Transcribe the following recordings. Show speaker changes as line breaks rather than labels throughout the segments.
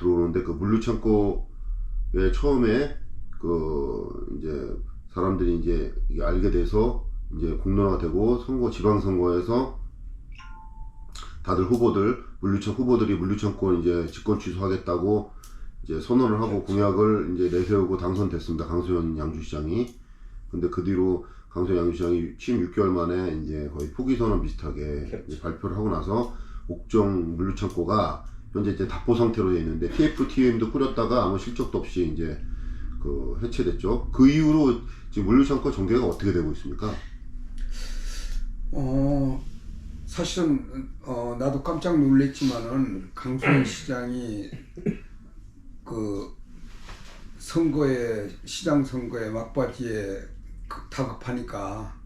들어오는데 그 물류창고에 처음에 그 이제 사람들이 이제 이게 알게 돼서 이제 공론화가 되고 지방선거에서 다들 후보들이 물류창고 이제 직권 취소하겠다고 이제 선언을 하고 공약을 이제 내세우고 당선됐습니다. 강수현 양주시장이. 근데 그 뒤로 강수현 양주시장이 취임 6개월 만에 이제 거의 포기 선언 비슷하게 이제 발표를 하고 나서 옥정 물류창고가 현재 이제 답보 상태로 되어 있는데 TFTM도 꾸렸다가 아무 실적도 없이 이제 그 해체됐죠. 그 이후로 지금 물류창고 전개가 어떻게 되고 있습니까?
사실은 나도 깜짝 놀랐지만은 강수현 시장이 그 시장 선거에 막바지에 다급하니까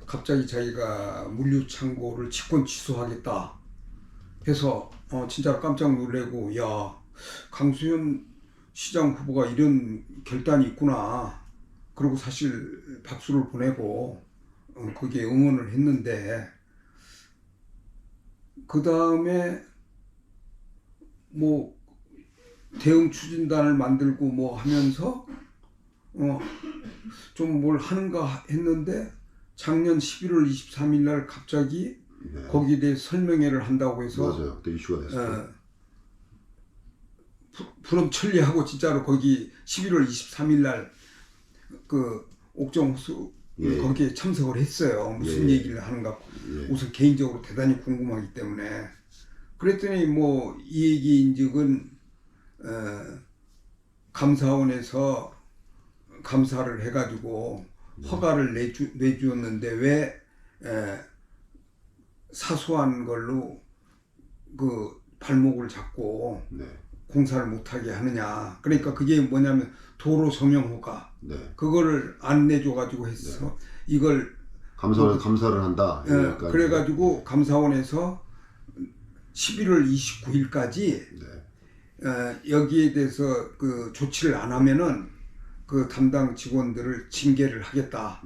갑자기 자기가 물류창고를 직권 취소하겠다 해서 진짜 깜짝 놀래고, 야, 강수현 시장 후보가 이런 결단이 있구나. 그리고 사실 박수를 보내고 거기에 응원을 했는데, 그 다음에 뭐 대응 추진단을 만들고 뭐 하면서 좀 뭘 하는가 했는데 작년 11월 23일 날 갑자기
네.
거기에 대해 설명회를 한다고 해서
맞아요. 그때 이슈가 됐어요.
부름천리하고 진짜로 거기 11월 23일 날 그 옥정 호수 거기에 참석을 했어요. 무슨 얘기를 하는가 우선 개인적으로 대단히 궁금하기 때문에. 그랬더니 뭐 이 얘기인즉은 감사원에서 감사를 해가지고 허가를 내주었는데 왜 사소한 걸로 그 발목을 잡고 공사를 못하게 하느냐. 그러니까 그게 뭐냐면 도로 조명 허가 그거를 안 내줘가지고 해서 이걸
감사를 한다.
그래가지고 감사원에서 11월 29일까지 여기에 대해서 그 조치를 안 하면은 그 담당 직원들을 징계를 하겠다.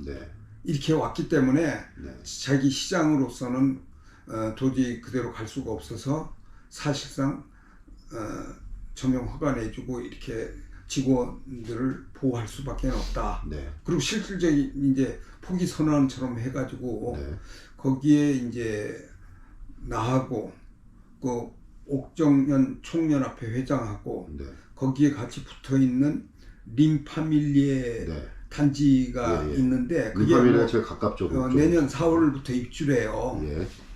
이렇게 왔기 때문에 자기 시장으로서는 도저히 그대로 갈 수가 없어서 사실상 조명 허가 내주고 이렇게 직원들을 보호할 수밖에 없다. 그리고 실질적인 이제 포기 선언처럼 해가지고 거기에 이제 나하고 그 옥정연 총연합회 회장하고 거기에 같이 붙어 있는 림파밀리에 단지가 있는데 그게
림파밀리가 제일 가깝죠.
내년 4월부터 입주래요.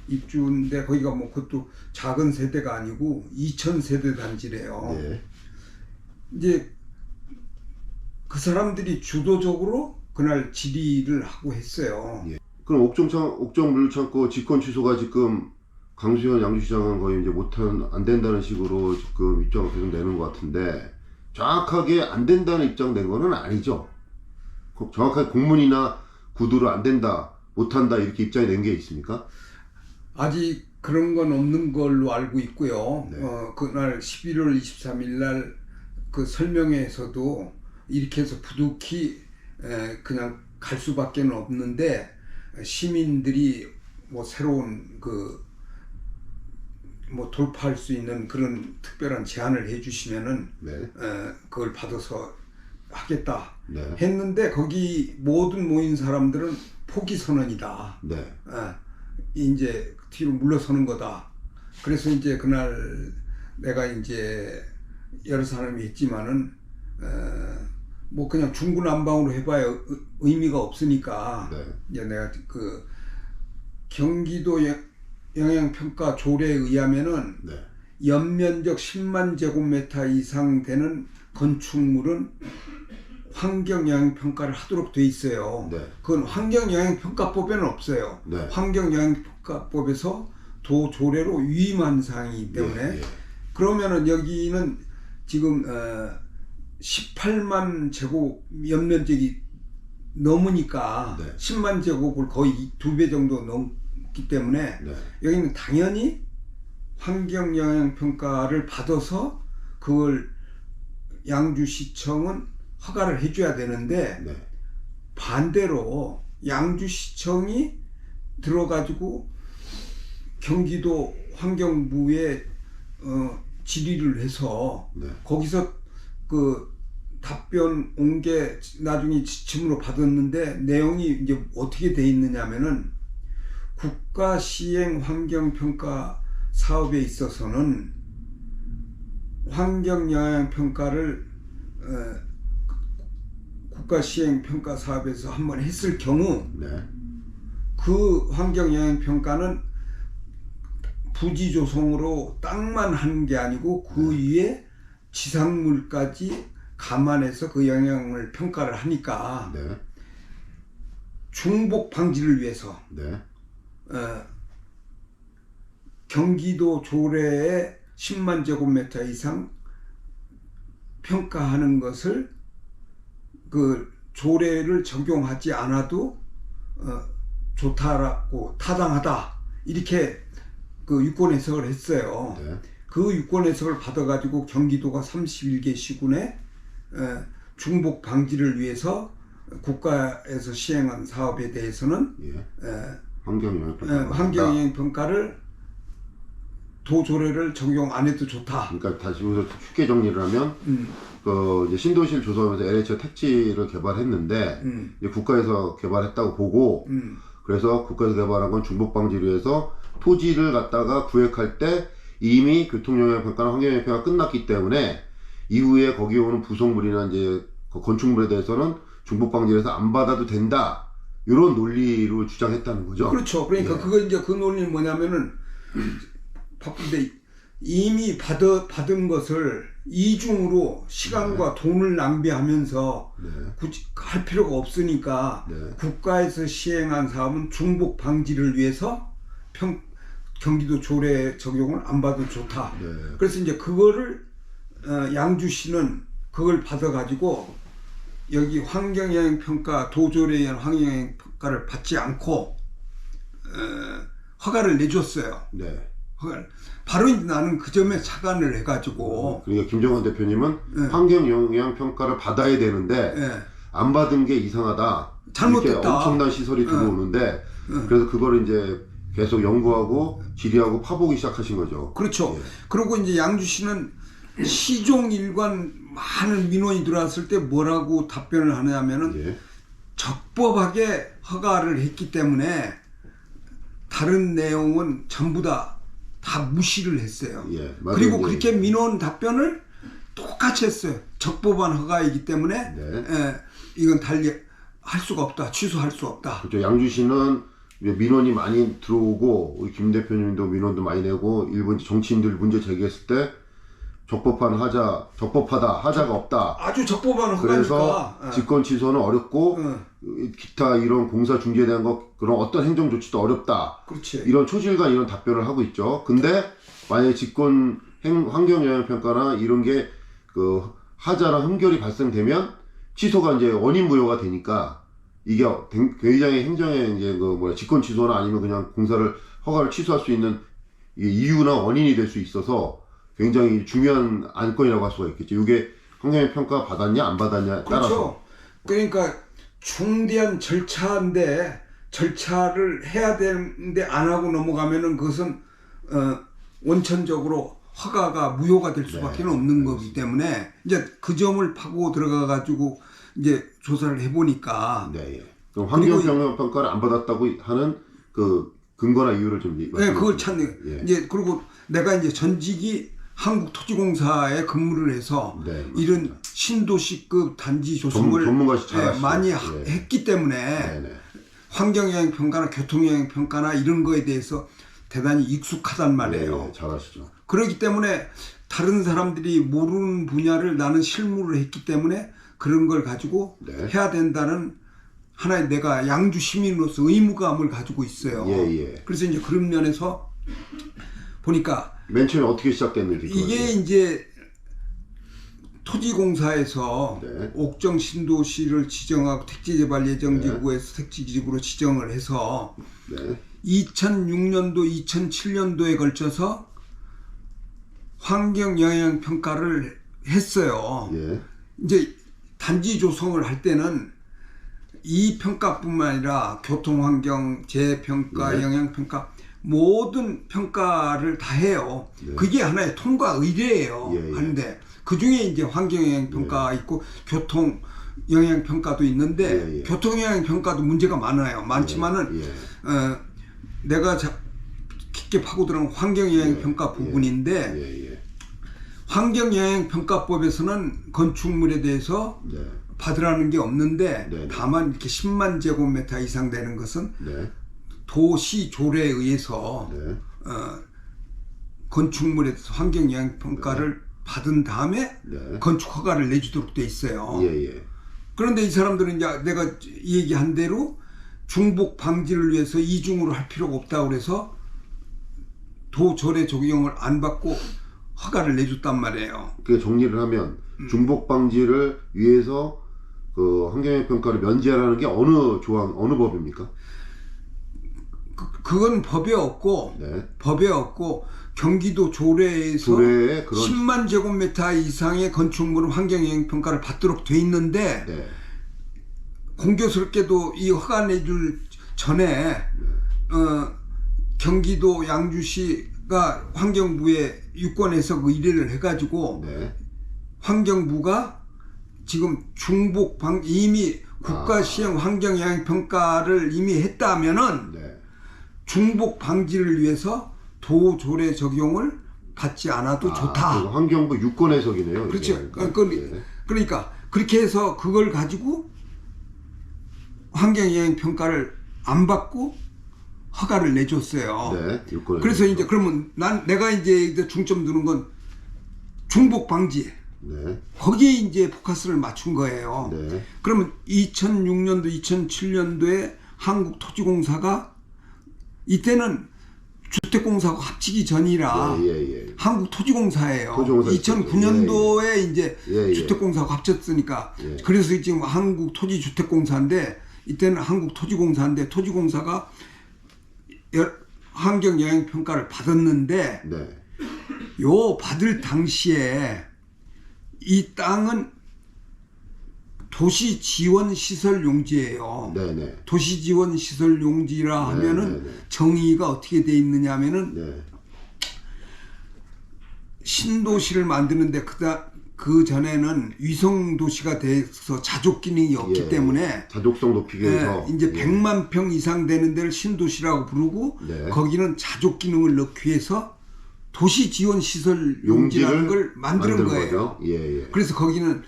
입주인데 거기가 뭐 그것도 작은 세대가 아니고 2,000세대 단지래요. 이제 그 사람들이 주도적으로 그날 질의를 하고 했어요.
그럼 옥정 물류창고 직권 취소가 지금 강수현 양주시장은 거의 이제 안 된다는 식으로 지금 입장을 계속 내는 것 같은데 정확하게 안 된다는 입장 낸 거는 아니죠. 정확하게 공문이나 구두로 안 된다, 못한다 이렇게 입장이 낸 게 있습니까?
아직 그런 건 없는 걸로 알고 있고요. 그날 11월 23일 날 그 설명회에서도 이렇게 해서 부득이 그냥 갈 수밖에 없는데 시민들이 뭐 새로운 뭐 돌파할 수 있는 그런 특별한 제안을 해주시면은 그걸 받아서 하겠다 했는데 거기 모든 모인 사람들은 포기 선언이다. 이제 뒤로 물러서는 거다. 그래서 이제 그날 내가 이제 여러 사람이 했지만은 뭐 그냥 중구난방으로 해봐야 의미가 없으니까 이제 내가 그 경기도 영향평가 조례에 의하면은 연면적 10만 제곱미터 이상 되는 건축물은 환경영향평가를 하도록 돼 있어요. 그건 환경영향평가법에는 없어요. 환경영향평가법에서 도조례로 위임한 사항이기 때문에 그러면은 여기는 지금 18만 제곱 연면적이 넘으니까 10만 제곱을 거의 2배 정도 넘기 때문에 여기는 당연히 환경영향평가를 받아서 그걸 양주시청은 허가를 해줘야 되는데 반대로 양주시청이 들어가지고 경기도 환경부에 질의를 해서
네.
거기서 그 답변 온 게 나중에 지침으로 받았는데 내용이 이제 어떻게 돼 있느냐면은 국가 시행 환경 평가 사업에 있어서는 환경 영향 평가를 국가 시행 평가 사업에서 한번 했을 경우
네.
그 환경 영향 평가는 부지 조성으로 땅만 하는 게 아니고 그 위에 지상물까지 감안해서 그 영향을 평가를 하니까
네.
중복 방지를 위해서
네.
경기도 조례에 10만 제곱미터 이상 평가하는 것을 그 조례를 적용하지 않아도 좋다라고 타당하다 이렇게 그 유권 해석을 했어요.
네.
그 유권 해석을 받아가지고 경기도가 31개 시군에 중복 방지를 위해서 국가에서 시행한 사업에 대해서는
예. 환경영향평가.
환경영향 평가를 도조례를 적용 안 해도 좋다.
그러니까 다시 여기서 쉽게 정리를 하면 그 이제 신도시를 조성하면서 LH가 택지를 개발했는데 이제 국가에서 개발했다고 보고 그래서 국가에서 개발한 건 중복 방지를 위해서 토지를 갖다가 구획할 때 이미 교통영향평가나 환경영향평가 끝났기 때문에 이후에 거기 오는 부속물이나 이제 그 건축물에 대해서는 중복 방지를 해서 안 받아도 된다. 이런 논리로 주장했다는 거죠.
그렇죠. 그러니까
예.
그거 이제 그 논리는 뭐냐면은 바쁜데 이미 받은 것을 이중으로 시간과 돈을 낭비하면서
네.
굳이 할 필요가 없으니까
네.
국가에서 시행한 사업은 중복 방지를 위해서 경기도 조례 적용을 안 받아도 좋다.
네.
그래서 이제 그거를 양주시는 그걸 받아가지고 여기 환경영향평가 도조례에 의한 환경영향평가를 받지 않고 허가를 내줬어요.
네.
바로 이제 나는 그 점에 착안을 해가지고
그러니까 김정은 대표님은
네.
환경영향평가를 받아야 되는데
예,
안 받은 게 이상하다.
잘못됐다.
이렇게 엄청난 시설이 들어오는데 그래서 그걸 이제 계속 연구하고 질의하고 파보기 시작하신 거죠.
그렇죠.
예.
그리고 이제 양주시는 시종 일관 많은 민원이 들어왔을 때 뭐라고 답변을 하냐면은
예.
적법하게 허가를 했기 때문에 다른 내용은 전부 다 무시를 했어요.
예. 맞아요.
그리고
예.
그렇게 민원 답변을 똑같이 했어요. 적법한 허가이기 때문에
네.
이건 달리 할 수가 없다. 취소할 수 없다.
그렇죠. 양주시는 민원이 많이 들어오고 우리 김 대표님도 민원도 많이 내고 일본 정치인들 문제 제기했을 때 적법하다 하자가 없다.
아주 적법한 허가니까.
그래서 직권 취소는 어렵고 기타 이런 공사 중지에 대한 그런 어떤 행정 조치도 어렵다.
그렇지.
이런 초질과 이런 답변을 하고 있죠. 근데 만약에 환경영향평가나 이런 게 그 하자나 흠결이 발생되면 취소가 이제 원인 부여가 되니까 이게 굉장히 행정의 이제 직권 취소나 아니면 그냥 허가를 취소할 수 있는 이유나 원인이 될 수 있어서 굉장히 중요한 안건이라고 할 수가 있겠죠. 이게 환경영향평가 받았냐 안 받았냐에 따라서.
그렇죠. 그러니까 중대한 절차인데 절차를 해야 되는데 안 하고 넘어가면은 그것은 원천적으로 허가가 무효가 될 수밖에 없는 거기 때문에 이제 그 점을 파고 들어가 가지고 이제 조사를 해보니까.
네. 그럼 환경영향평가를 안 받았다고 하는 그 근거나 이유를 좀
네, 그걸 찾는.
예.
이제 그리고 내가 이제 전직이 한국토지공사에 근무를 해서
네,
이런 신도시급 단지 조성을
전문가시 잘하시죠.
많이
예.
했기 때문에
네네.
환경영향평가나 교통영향평가나 이런 거에 대해서 대단히 익숙하단 말이에요.
네, 잘하시죠.
그렇기 때문에 다른 사람들이 모르는 분야를 나는 실무를 했기 때문에 그런 걸 가지고
네.
해야 된다는 하나의 내가 양주 시민으로서 의무감을 가지고 있어요.
예.
그래서 이제 그런 면에서 보니까
맨 처음에 어떻게 시작됐는지
이게 이제 토지공사에서
네.
옥정 신도시를 지정하고 택지개발 예정지구에서 택지지구로 지정을 해서
네.
2006년도, 2007년도에 걸쳐서 환경영향평가를 했어요.
예.
이제 단지 조성을 할 때는 이 평가뿐만 아니라 교통환경, 재평가,
네.
영향평가 모든 평가를 다 해요.
네.
그게 하나의 통과 의례예요.
예, 예.
하는데 그 중에 이제 환경영향 평가 있고 교통 영향 평가도 있는데
예, 예.
교통 영향 평가도 문제가 많아요. 많지만은
예.
내가 깊게 파고들은 환경 영향 평가 부분인데
예, 예.
환경 영향 평가법에서는 건축물에 대해서
네. 받으라는
게 없는데
네.
다만 이렇게 10만 제곱미터 이상 되는 것은
네.
도시 조례에 의해서
네.
건축물에 대해서 환경 영향 평가를 받은 다음에
네.
건축 허가를 내주도록 돼 있어요.
예, 예.
그런데 이 사람들은 이제 내가 얘기한 대로 중복 방지를 위해서 이중으로 할 필요가 없다고 그래서 도조례 적용을 안 받고 허가를 내줬단 말이에요.
그 정리를 하면 중복 방지를 위해서 그 환경영향 평가를 면제하라는 게 어느 조항, 어느 법입니까?
그건 법에 없고
네.
법에 없고 경기도 조례에서
조례에 그런
10만 제곱미터 이상의 건축물은 환경영향 평가를 받도록 돼 있는데
네.
공교스럽게도 이 허가 내줄 전에 경기도 양주시가 환경부에 유권해서 그 의뢰를 해가지고
네.
환경부가 지금 중복 방 이미 국가 시행 환경 영향 평가를 이미 했다면은
네.
중복 방지를 위해서 도조례 적용을 받지 않아도 좋다.
그 환경부 유권 해석이네요.
그렇죠.
네.
그러니까 그렇게 해서 그걸 가지고 환경 영향 평가를 안 받고 허가를 내줬어요.
네. 유권
그래서
해석.
이제 그러면 내가 이제 중점 두는 건 중복 방지.
네.
거기에 이제 포커스를 맞춘 거예요.
네.
그러면 2006년도, 2007년도에 한국토지공사가 이때는 주택공사하고 합치기 전이라
예.
한국토지공사예요.
토지공사
2009년도에 이제
예.
주택공사하고 합쳤으니까
예.
그래서 지금 한국토지주택공사인데 이때는 한국토지공사인데 토지공사가 환경영향평가를 받았는데
네.
요 받을 당시에 이 땅은 도시지원시설용지예요.
네네.
도시지원시설용지라 하면은
네네.
정의가 어떻게 돼 있느냐 하면은
네.
신도시를 만드는데 그 전에는 위성도시가 돼서 자족 기능이 없기
예.
때문에
자족성 높이기 위해서
이제 100만 평 이상 되는 데를 신도시라고 부르고
네.
거기는 자족 기능을 넣기 위해서 도시지원시설 용지라는 걸 만드는 거예요.
거죠. 예.
그래서 거기는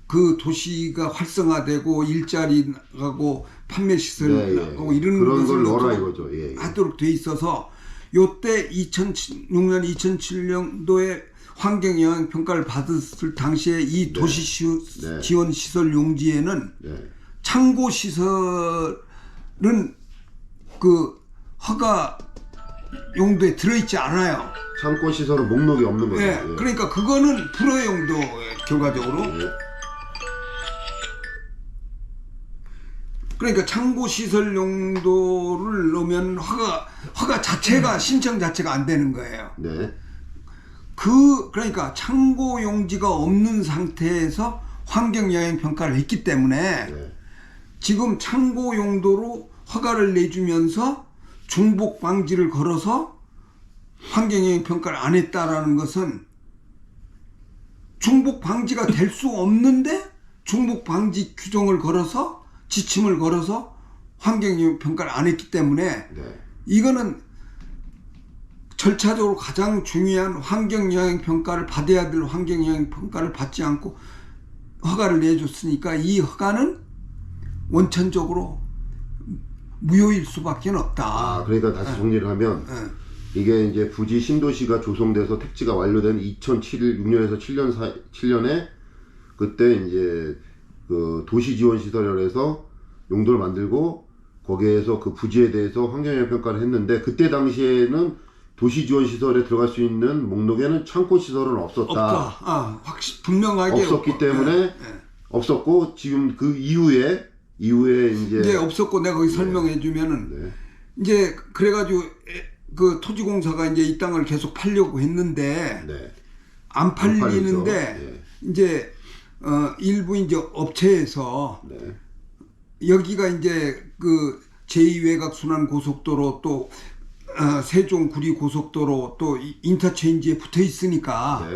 그 도시가 활성화되고 일자리 나가고 판매시설 나가고 이런
그런
것을
걸 넣어라 이거죠. 예.
하도록 돼 있어서 요때 2006년 2007년도에 환경영향평가를 받았을 당시에 이 도시지원시설 용지에는 창고시설은 그 허가 용도에 들어있지 않아요.
창고 시설은 목록이 없는 거죠.
예, 그러니까 그거는 불허 용도 결과적으로. 그러니까 창고 시설 용도를 넣으면 허가 자체가 신청 자체가 안 되는 거예요.
네.
그러니까 창고 용지가 없는 상태에서 환경 영향 평가를 했기 때문에 지금 창고 용도로 허가를 내주면서 중복 방지를 걸어서 환경 영향 평가를 안 했다라는 것은 중복 방지가 될 수 없는데 중복 방지 규정을 걸어서 지침을 걸어서 환경 영향 평가를 안 했기 때문에 이거는 절차적으로 가장 중요한 환경 영향 평가를 받아야 될 환경 영향 평가를 받지 않고 허가를 내줬으니까 이 허가는 원천적으로 무효일 수밖에 없다.
그러니까 다시 정리를 하면 이게 이제 부지 신도시가 조성돼서 택지가 완료된 2006년에서 7년에 그때 이제 그 도시지원시설에서 용도를 만들고 거기에서 그 부지에 대해서 환경영향 평가를 했는데 그때 당시에는 도시지원시설에 들어갈 수 있는 목록에는 창고시설은 없었다.
분명하게
없었기 때문에 없었고 지금 그 이후에 이제
없었고 내가 거기 설명해 주면은 이제 그래가지고 그 토지공사가 이제 이 땅을 계속 팔려고 했는데 안 팔리는데 이제 일부 이제 업체에서 여기가 이제 그 제2외곽순환 고속도로 또 세종 구리 고속도로 또 인터체인지에 붙어 있으니까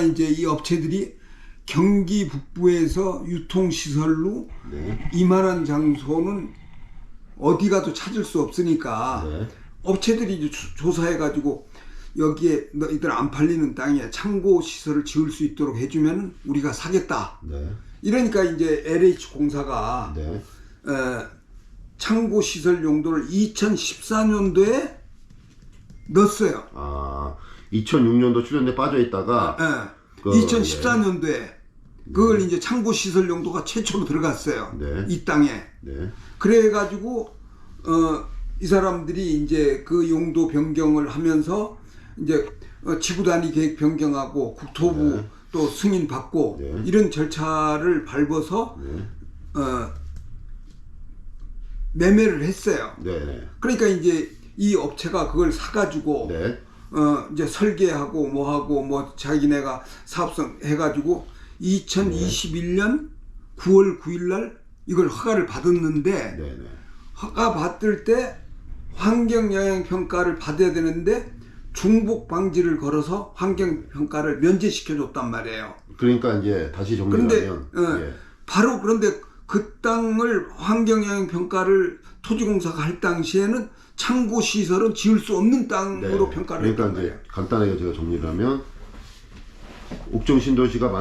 이제 이 업체들이 경기 북부에서 유통시설로 이만한 장소는 어디 가도 찾을 수 없으니까 업체들이 이제 조사해가지고 여기에 너희들 안 팔리는 땅에 창고 시설을 지을 수 있도록 해주면 우리가 사겠다. 이러니까 이제 LH 공사가 창고 시설 용도를 2014년도에 넣었어요.
아, 2006년도 출연돼 빠져 있다가
2014년도에 그걸 이제 창고 시설 용도가 최초로 들어갔어요. 이 땅에. 그래가지고 이 사람들이 이제 그 용도 변경을 하면서 이제 지구 단위 계획 변경하고 국토부 또 승인 받고 이런 절차를 밟아서 매매를 했어요. 그러니까 이제 이 업체가 그걸 사가지고 이제 설계하고 뭐하고 뭐 자기네가 사업성 해가지고 2021년 9월 9일날 이걸 허가를 받았는데 허가 받을 때 환경영향평가를 받아야 되는데 중복 방지를 걸어서 환경평가를 면제시켜줬단 말이에요.
그러니까 이제 다시 정리하면
바로 그런데 그 땅을 환경영향평가를 토지공사가 할 당시에는 창고시설은 지을 수 없는 땅으로 평가를 했단 말이에요.
이제 간단하게 제가 정리를 하면 옥정신도시가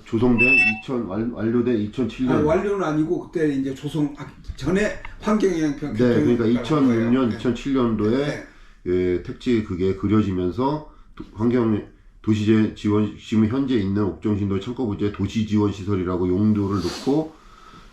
조성된 완료된 2007년
완료는 아니고 그때 이제 조성 전에 환경영향평가
그러니까 2006년 2007년도에 택지 그게 그려지면서 환경 도시 지원 지금 현재 있는 옥정신도 창고부지에 도시 지원 시설이라고 용도를 넣고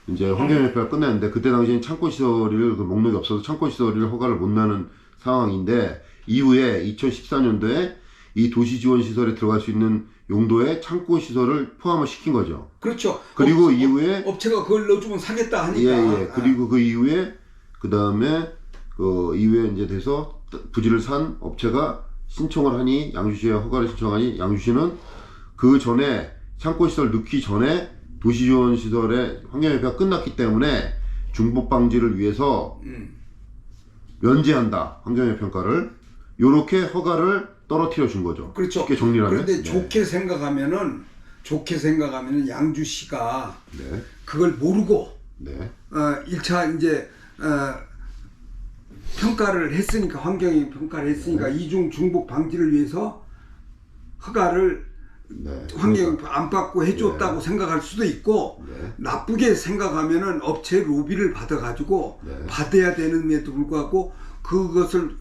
이제 환경영향평가 끝났는데 그때 당시엔 창고시설을 그 목록이 없어서 창고시설을 허가를 못 나는 상황인데 이후에 2014년도에 이 도시지원시설에 들어갈 수 있는 용도의 창고시설을 포함을 시킨 거죠.
그렇죠.
그리고 이후에
업체가 그걸 넣어주면 사겠다 하니까.
그리고 그 이후에 그 이후에 이제 돼서 부지를 산 업체가 신청을 하니 양주시에 허가를 신청하니 양주시는 그 전에 창고시설 넣기 전에 도시지원시설의 환경영향평가 끝났기 때문에 중복 방지를 위해서 면제한다 환경영향평가를 요렇게 허가를 떨어뜨려 준 거죠.
그렇죠.
쉽게 정리를 하면.
그런데 좋게 생각하면은 양주시가 그걸 모르고 1차 이제 평가를 했으니까 환경영향평가를 했으니까 이중 중복 방지를 위해서 허가를 환경 안 받고 해줬다고 생각할 수도 있고 나쁘게 생각하면은 업체 로비를 받아가지고 받아야 되는데도 불구하고 그것을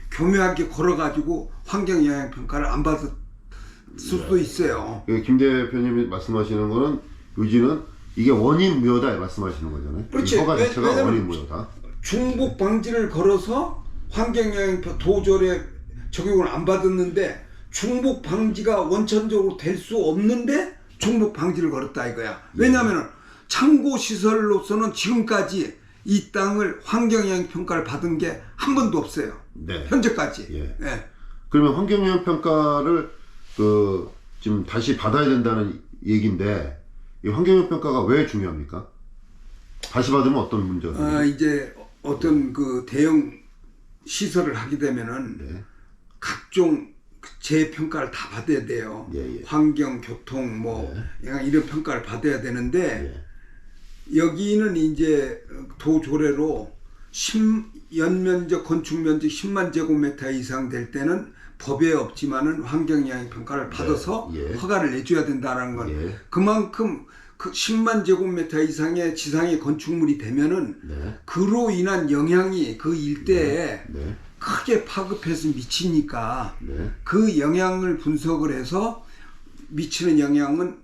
교묘하게 걸어가지고 환경영향평가를 안 받을 수도 있어요.
김 대표님이 말씀하시는 거는 요지는 이게 원인무효다 말씀하시는 거잖아요.
그렇지.
허가 자체가 원인무효다.
중복 방지를 걸어서 환경영향 도절에 적용을 안 받았는데 중복 방지가 원천적으로 될 수 없는데 중복 방지를 걸었다 이거야. 왜냐하면 창고 시설로서는 지금까지 이 땅을 환경영향 평가를 받은 게 한 번도 없어요. 현재까지.
그러면 환경영향 평가를 지금 다시 받아야 된다는 얘기인데 이 환경영향 평가가 왜 중요합니까? 다시 받으면 어떤 문제가?
이제 어떤 그 대형 시설을 하게 되면은 각종 재평가를 다 받아야 돼요. 환경, 교통, 이런 평가를 받아야 되는데 여기는 이제 도조례로 연면적 건축면적 10만 제곱미터 이상 될 때는 법에 없지만은 환경영향 평가를 받아서 허가를 내줘야 된다는 건 그만큼 그 10만 제곱미터 이상의 지상의 건축물이 되면은 그로 인한 영향이 그 일대에 크게 파급해서 미치니까 그 영향을 분석을 해서 미치는 영향은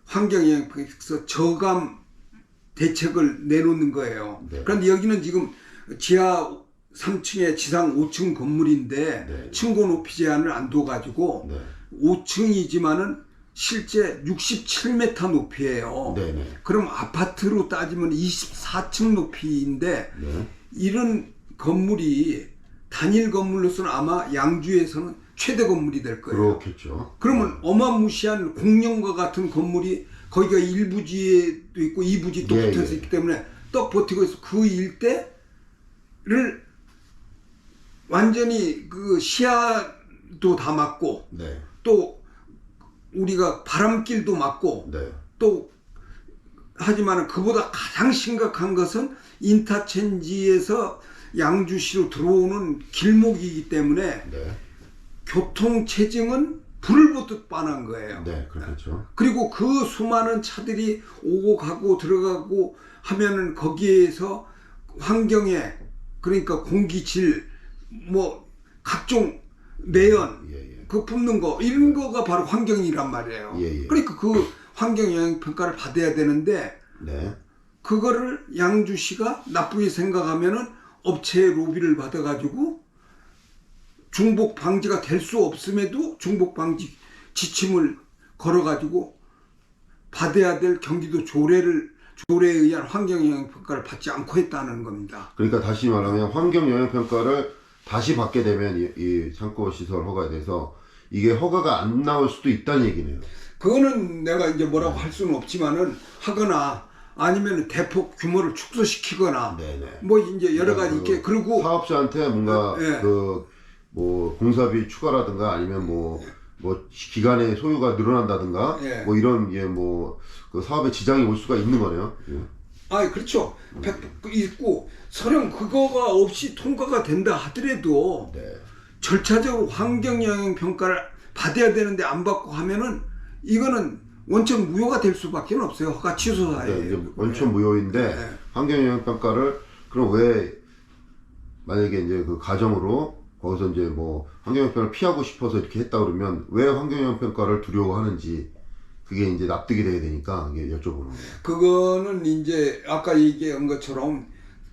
환경영향에서 저감 대책을 내놓는 거예요. 그런데 여기는 지금 지하 3층에 지상 5층 건물인데 층고 높이 제한을 안 둬가지고 5층이지만은 실제 67m 높이에요. 그럼 아파트로 따지면 24층 높이인데 이런 건물이 단일 건물로서는 아마 양주에서는 최대 건물이 될 거예요.
그렇겠죠.
그러면 어마무시한 공룡과 같은 건물이 거기가 1부지에도 있고 2부지 또 붙어서 있기 때문에 떡 버티고 있어. 그 일대를 완전히 그 시야도 다 막고
네.
또 우리가 바람길도 막고
네.
또 하지만 그보다 가장 심각한 것은 인터체인지에서 양주시로 들어오는 길목이기 때문에
네.
교통 체증은 불을 보듯 뻔한 거예요.
네, 그렇죠.
그리고 그 수많은 차들이 오고 가고 들어가고 하면은 거기에서 환경에 그러니까 공기질 뭐 각종 매연
예, 예.
그 뿜는 거 이런 거가 바로 환경이란 말이에요.
예, 예.
그러니까 그 환경 영향 평가를 받아야 되는데
네.
그거를 양주시가 나쁘게 생각하면은 업체의 로비를 받아가지고 중복 방지가 될 수 없음에도 중복 방지 지침을 걸어가지고 받아야 될 경기도 조례에 의한 환경 영향 평가를 받지 않고 했다는 겁니다.
그러니까 다시 말하면 환경 영향 평가를 다시 받게 되면 이 창고 시설 허가에 대해서 이게 허가가 안 나올 수도 있다는 얘기네요.
그거는 내가 이제 뭐라고 할 수는 없지만은 하거나 아니면 대폭 규모를 축소시키거나
네네.
뭐 이제 여러 가지 있게 그리고
사업자한테 뭔가
네.
그 뭐 공사비 추가라든가 아니면 뭐 기간의 소요가 늘어난다든가
예.
뭐 이런 뭐 그 사업에 지장이 올 수가 있는 거네요. 예.
아 그렇죠. 있고 설령 그거가 없이 통과가 된다 하더라도
네.
절차적으로 환경 영향 평가를 받아야 되는데 안 받고 하면은 이거는 원천 무효가 될 수밖에 없어요. 허가 취소 사유예요.
네, 이제 원천 무효인데
네.
환경 영향 평가를 그럼 왜 만약에 이제 그 가정으로 거기서 이제 뭐 환경 영향 평가를 피하고 싶어서 이렇게 했다 그러면 왜 환경 영향 평가를 두려워하는지 그게 이제 납득이 돼야 되니까 이게 여쭤보는 거예요.
그거는 이제 아까 얘기한 것처럼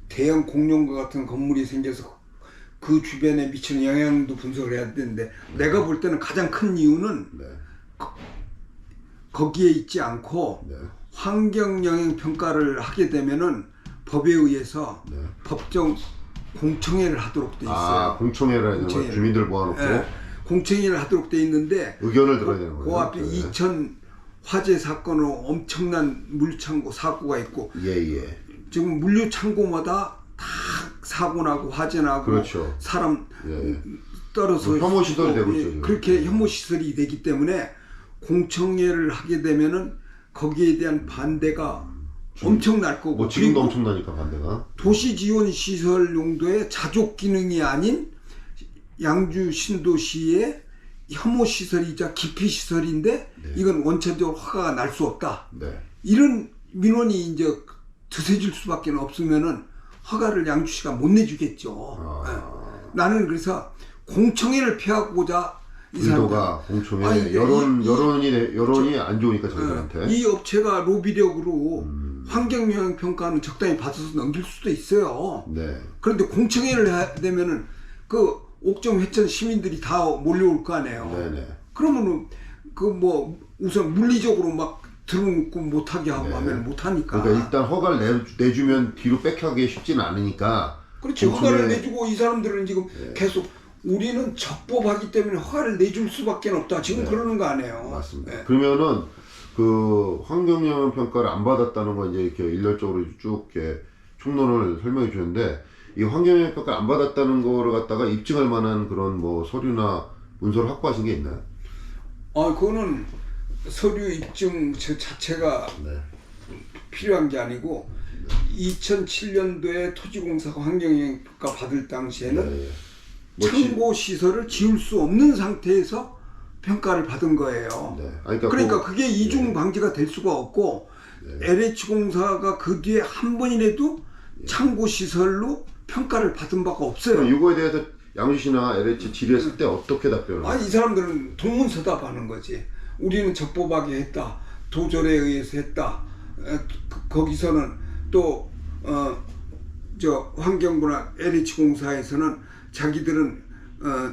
대형 공룡과 같은 건물이 생겨서 그 주변에 미치는 영향도 분석을 해야 되는데 내가 볼 때는 가장 큰 이유는
네.
거기에 있지 않고
네.
환경 영향 평가를 하게 되면은 법에 의해서
네.
법정 공청회를 하도록 돼 있어요.
아, 공청회를 해야 되는 거예요. 주민들 모아놓고
공청회를 하도록 돼 있는데
의견을 들어야 되는 거예요.
그 앞에
네.
2000 화재 사건으로 엄청난 물창고 사고가 있고
예.
지금 물류 창고마다 다 사고 나고 화재 나고
그렇죠.
사람
예.
떨어서
뭐 혐오 시설이
죽고,
되고 있죠.
그렇게
예.
혐오 시설이 되기 때문에 공청회를 하게 되면은 거기에 대한 반대가 엄청날 거고
뭐 지금도
그리고
엄청나니까 반대가.
도시 지원 시설 용도의 자족 기능이 아닌 양주 신도시의 혐오 시설이자 기피 시설인데
네.
이건 원천적으로 허가가 날 수 없다.
네.
이런 민원이 이제 드세질 수밖에 없으면은 허가를 양주시가 못 내주겠죠. 나는 그래서 공청회를 피하고자 이
의도가 공청회
아니,
여론이 안 좋으니까 저희들한테.
이 업체가 로비력으로 환경 영향 평가는 적당히 받아서 넘길 수도 있어요.
네.
그런데 공청회를 해야 되면은 그 옥정 회천 시민들이 다 몰려올 거 아니에요.
네네.
그러면은 그 뭐 우선 물리적으로 막 들어놓고 못하게 하고
네.
하면 못하니까.
그러니까 일단 허가를 내주면 뒤로 백하기 쉽지는 않으니까.
그렇죠.
공청회-
허가를 내주고 이 사람들은 지금 계속 우리는 적법하기 때문에 허가를 내줄 수밖에 없다. 지금
네.
그러는 거 아니에요.
맞습니다.
네.
그러면은 그 환경 영향 평가를 안 받았다는 거 이제 이렇게 일렬적으로 쭉 이렇게 총론을 설명해 주셨는데 이 환경 영향 평가 안 받았다는 거를 갖다가 입증할 만한 그런 뭐 서류나 문서를 확보하신 게 있나요?
그거는 서류 입증 자체가
네.
필요한 게 아니고 2007년도에 토지공사가 환경영향평가 받을 당시에는
네.
창고 시설을 지을 수 없는 상태에서 평가를 받은 거예요.
네.
그러니까 그게 이중 방지가 될 수가 없고 LH공사가 그 뒤에 한 번이라도 창고 시설로 평가를 받은 바가 없어요.
그럼 이거에 대해서 양주시나 LH 질의했을 때 어떻게 답변을?
아니 이 사람들은 동문서답하는 거지. 우리는 적법하게 했다. 도절에 의해서 했다. 거기서는 또 환경부나 LH공사에서는 자기들은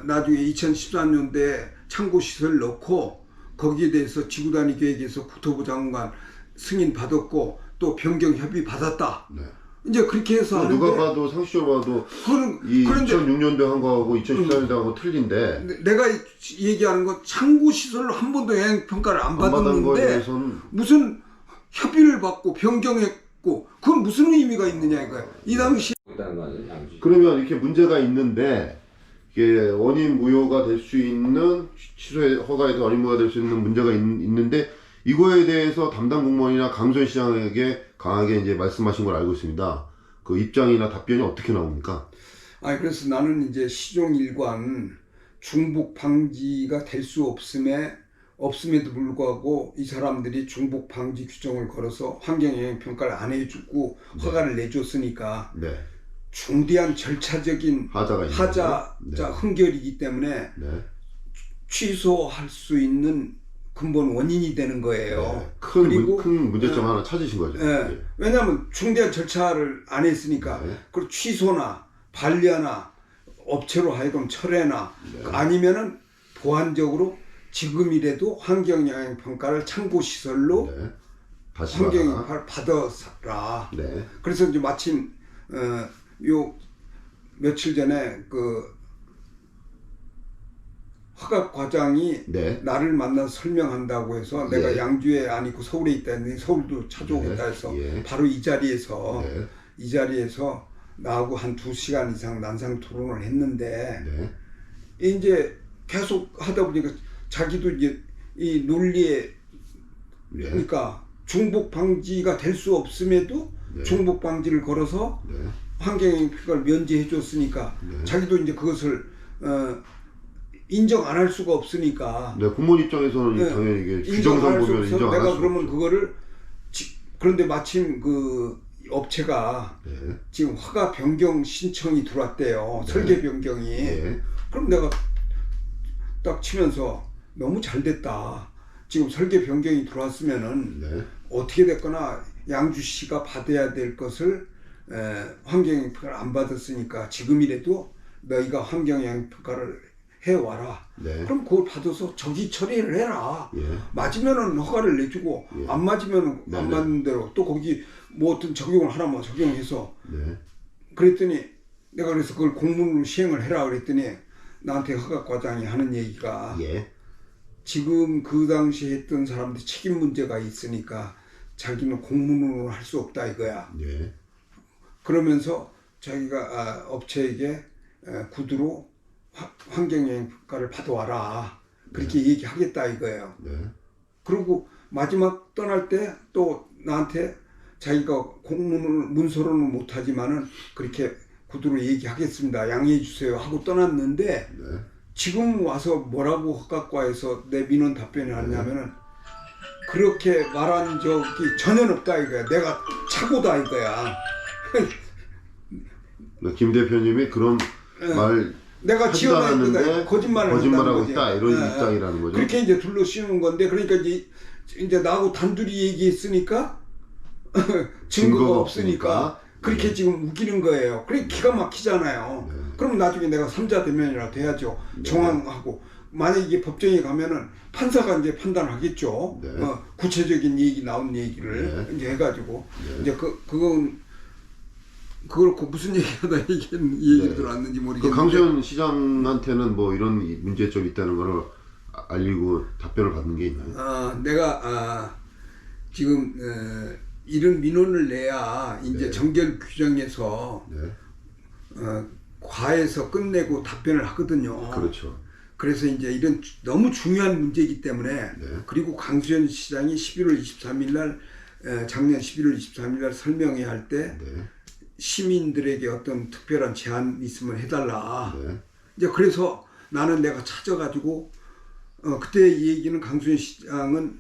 나중에 2013년도에 창고시설 넣고 거기에 대해서 지구단위 계획에서 국토부 장관 승인 받았고 또 변경 협의 받았다.
네.
이제 그렇게 해서 하는데
누가 봐도 상식적으로 봐도 이
그런데
2006년도에 한 거하고 2014년도에 한 거 틀린데
내가 얘기하는 건 창고 시설로 한 번도 영향 평가를 안
안 받은 거에
받았는데
대해서는
무슨 협의를 받고 변경했고 그건 무슨 의미가 있느냐 이거야. 이 당시
있다는 거 아니에요, 양주?
그러면 이렇게 문제가 있는데 이게 원인 무효가 될 수 있는 취소의 허가에서 원인 무효가 될 수 있는 문제가 있는데 이거에 대해서 담당 공무원이나 강수현 시장에게 강하게 이제 말씀하신 걸 알고 있습니다. 그 입장이나 답변이 어떻게 나옵니까?
아니 그래서 나는 이제 시종일관 중복 방지가 될 수 없음에도 불구하고 이 사람들이 중복 방지 규정을 걸어서 환경영향 평가를 안 해주고 허가를 내줬으니까
네.
중대한 절차적인 하자
네.
흥결이기 때문에
네.
취소할 수 있는 근본 원인이 되는 거예요.
네.
그리고
큰 문제점 하나 찾으신 거죠.
네. 왜냐하면 중대한 절차를 안 했으니까
네.
그리고 취소나 반려나 업체로 하여금 철회나
네.
아니면은 보완적으로 지금이라도 환경영향 평가를 참고시설로
네. 다시
환경영향 평가를 받아라.
네.
그래서 이제 마침 요 며칠 전에 그 허각 과장이
네.
나를 만나서 설명한다고 해서 내가
예.
양주에 아니고 서울에 있다 했는데 서울도 찾아오겠다 해서
예.
바로 이 자리에서
네.
나하고 한 2시간 이상 난상 토론을 했는데
네.
이제 계속 하다 보니까 자기도 이제 이 논리에
네.
그러니까 중복 방지가 될 수 없음에도
네.
중복 방지를 걸어서
네.
환경영향 평가를 면제해 줬으니까
네.
자기도 이제 그것을 인정 안 할 수가 없으니까
네, 공무원 입장에서는
네.
당연히 이게
인정 안
규정상
할 수
보면
없어.
인정 안 할
내가
수
그러면
없죠.
그거를 그런데 마침 그 업체가
네.
지금 허가 변경 신청이 들어왔대요.
네.
설계 변경이.
네.
그럼 내가 딱 치면서 너무 잘 됐다. 지금 설계 변경이 들어왔으면은
네.
어떻게 됐거나 양주시가 받아야 될 것을 환경영향 평가를 안 받았으니까 지금이라도 너희가 환경영향 평가를 해와라.
네.
그럼 그걸 받아서 저기 처리를 해라.
예.
맞으면은 허가를 내주고
예.
안 맞으면은
네,
안
네.
맞는 대로 또 거기 뭐 어떤 적용을 하라면 적용해서
네.
그랬더니 내가 그래서 그걸 공문으로 시행을 해라 그랬더니 나한테 허가 과장이 하는 얘기가
예.
지금 그 당시에 했던 사람들 책임 문제가 있으니까 자기는 공문으로 할 수 없다 이거야.
예.
그러면서 자기가 업체에게 구두로 환경영향 평가를 받아와라. 그렇게 얘기하겠다 이거예요.
네.
그리고 마지막 떠날 때 또 나한테 자기가 공문을 문서로는 못하지만은 그렇게 구두로 얘기하겠습니다. 양해해 주세요 하고 떠났는데
네.
지금 와서 뭐라고 허가과에서 내 민원 답변을 하냐면은 그렇게 말한 적이 전혀 없다 이거야. 내가 착오다 이거야.
김 대표님이 그런 말
내가
하지도
지어낸 거다.
않았는데
거짓말을
거짓말하고
한다는 거지.
있다 이런 입장이라는 거죠.
그렇게 이제 둘러 씌우는 건데 그러니까 이제 나하고 단둘이 얘기했으니까 증거가 없으니까 그렇게
네.
지금 우기는 거예요. 그래 기가 막히잖아요.
네.
그럼 나중에 내가 3자 대면이라도 해야죠.
네.
정황하고 만약 이게 법정에 가면은 판사가 이제 판단하겠죠.
네.
구체적인 얘기 나온 얘기를
네.
이제 해가지고
네.
이제 그걸 무슨 얘기하다 얘기
네.
들어왔는지
그
모르겠는데.
강수현 시장한테는 뭐 이런 문제점이 있다는 거를 알리고 답변을 받는 게 있나요?
내가 지금 이런 민원을 내야 이제
네.
정결 규정에서
네.
과에서 끝내고 답변을 하거든요.
그렇죠.
그래서 이제 이런 너무 중요한 문제이기 때문에
네.
그리고 강수현 시장이 11월 23일 날 작년 11월 23일 날 설명회 할 때
네.
시민들에게 어떤 특별한 제안 있으면 해달라.
네.
이제 그래서 나는 내가 찾아가지고 그때 이 얘기는 강수현 시장은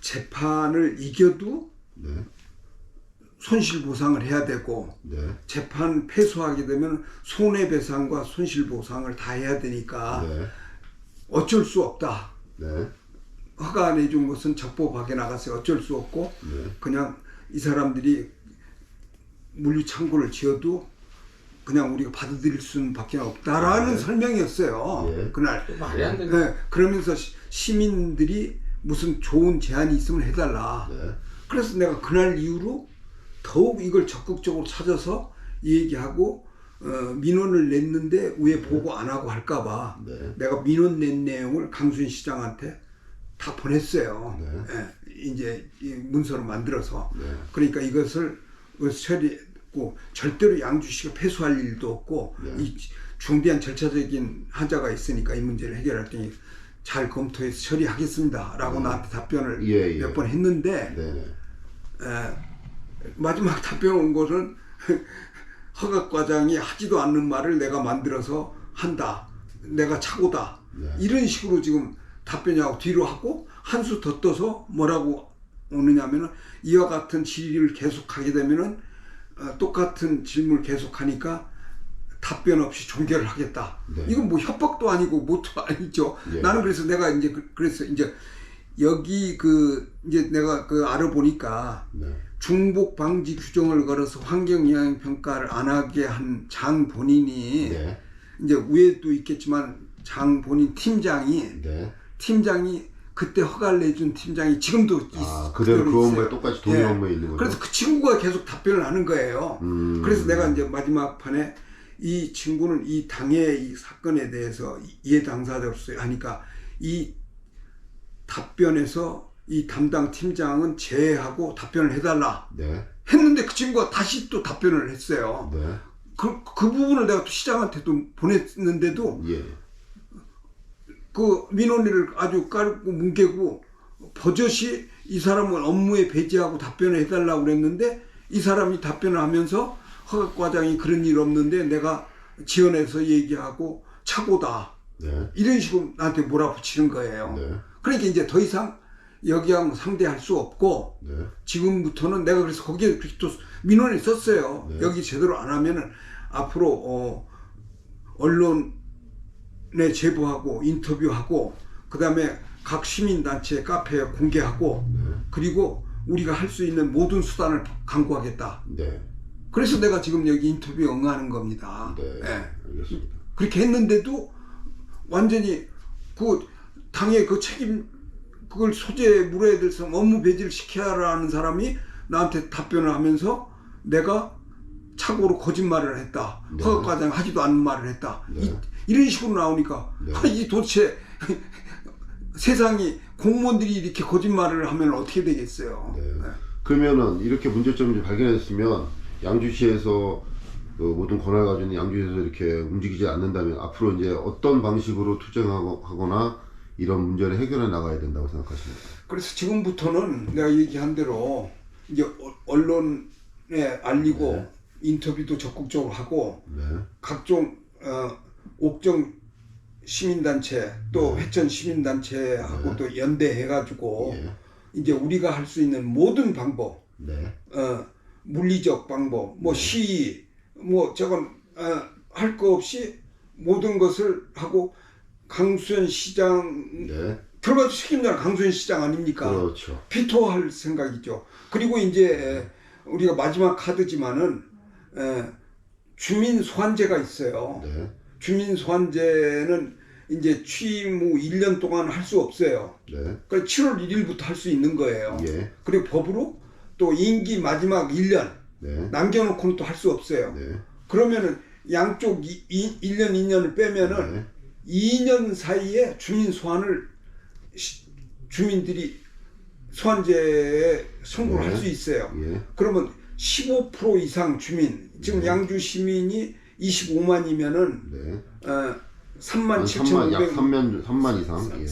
재판을 이겨도
네.
손실보상을 해야 되고
네.
재판 패소하게 되면 손해배상과 손실보상을 다 해야 되니까
네.
어쩔 수 없다.
네.
허가 내준 것은 적법하게 나갔어요. 어쩔 수 없고
네.
그냥 이 사람들이 물류창고를 지어도 그냥 우리가 받아들일 수는 밖에 없다라는
네.
설명이었어요.
예.
그날.
말이 안 되네.
네, 그러면서 시민들이 무슨 좋은 제안이 있으면 해달라.
네.
그래서 내가 그날 이후로 더욱 이걸 적극적으로 찾아서 얘기하고 민원을 냈는데 왜 보고 안 하고 할까봐
네.
내가 민원 낸 내용을 강수현 시장한테 다 보냈어요.
네.
예, 이제 이 문서로 만들어서.
네.
그러니까 이것을 처리 있고 절대로 양주시가 패소할 일도 없고
네.
이 중대한 절차적인 하자가 있으니까 이 문제를 해결할 테니 잘 검토해서 처리하겠습니다라고 나한테 답변을
예, 예.
몇 번 했는데
네네.
마지막 답변 온 것은 허각과장이 하지도 않는 말을 내가 만들어서 한다. 내가 착오다.
네.
이런 식으로 지금 답변하고 뒤로 하고 한 수 더 떠서 뭐라고 오느냐면은 이와 같은 질의를 계속하게 되면은 똑같은 질문을 계속하니까 답변 없이 종결을 하겠다.
네.
이건 뭐 협박도 아니고 뭐도 아니죠.
예.
나는 그래서 내가 이제 그래서 이제 여기 이제 내가 알아보니까
네.
중복 방지 규정을 걸어서 환경 영향 평가를 안 하게 한 장 본인이
네.
이제 위에도 있겠지만 장 본인 팀장이
네.
그때 허가를 내준 팀장이 지금도
그대로 그 업무에
있어요.
똑같이 동일 업무에 있는 거죠.
그래서 그 친구가 계속 답변을 하는 거예요. 그래서 내가 이제 마지막 판에 이 친구는 이 당의 이 사건에 대해서 이해 당사자로서 하니까 이 답변에서 이 담당 팀장은 제외하고 답변을 해달라
네.
했는데 그 친구가 다시 또 답변을 했어요.
네.
그 부분을 내가 또 시장한테도 보냈는데도
예.
그 민원리를 아주 까르고 뭉개고 버젓이 이 사람을 업무에 배제하고 답변을 해달라고 그랬는데 이 사람이 답변을 하면서 허각과장이 그런 일 없는데 내가 지원해서 얘기하고 착오다.
네.
이런 식으로 나한테 몰아붙이는 거예요.
네.
그러니까 이제 더 이상 여기하고 상대할 수 없고
네.
지금부터는 내가 그래서 거기에 또 민원을 썼어요.
네.
여기 제대로 안 하면은 앞으로 언론에 제보하고 인터뷰하고 그다음에 각 시민단체 카페에 공개하고
네.
그리고 우리가 할 수 있는 모든 수단을 강구하겠다.
네.
그래서 내가 지금 여기 인터뷰에 응하는 겁니다.
네.
예.
알겠습니다.
그렇게 했는데도 완전히 그 당의 그 책임 그걸 소재에 물어야 될 사람 업무 배제를 시켜라는 사람이 나한테 답변을 하면서 내가 착오로 거짓말을 했다.
네.
허가과장 하지도 않는 말을 했다.
네.
이런 식으로 나오니까
네.
이 도대체 세상이 공무원들이 이렇게 거짓말을 하면 어떻게 되겠어요.
네. 그러면은 이렇게 문제점이 발견했으면 양주시에서 그 모든 권한을 가지고 있는 양주시에서 이렇게 움직이지 않는다면 앞으로 이제 어떤 방식으로 투쟁하거나 이런 문제를 해결해 나가야 된다고 생각하십니까?
그래서 지금부터는 내가 얘기한 대로 이제 언론에 알리고
네.
인터뷰도 적극적으로 하고
네.
각종 옥정 시민단체 또 회천 시민단체하고
네.
또 연대해가지고
예.
이제 우리가 할 수 있는 모든 방법,
네.
물리적 방법, 뭐 시위, 뭐 저건 할 거 없이 모든 것을 하고 강수현 시장
네.
결과적 책임자는 강수현 시장 아닙니까?
그렇죠.
피토할 생각이죠. 그리고 이제 우리가 마지막 카드지만은 주민 소환제가 있어요.
네.
주민 소환제는 이제 취임 후 1년 동안 할 수 없어요.
네.
그러니까 7월 1일부터 할 수 있는 거예요.
예.
그리고 법으로 또 임기 마지막 1년
네.
남겨놓고는 또 할 수 없어요.
네.
그러면은 양쪽 1년, 2년을 빼면은
네.
2년 사이에 주민 소환을 주민들이 소환제에 선고를
네.
할 수 있어요.
예.
그러면 15% 이상 주민, 지금
네.
양주 시민이 25만이면은
네.
3만
약
7,500
3만 이상. 예.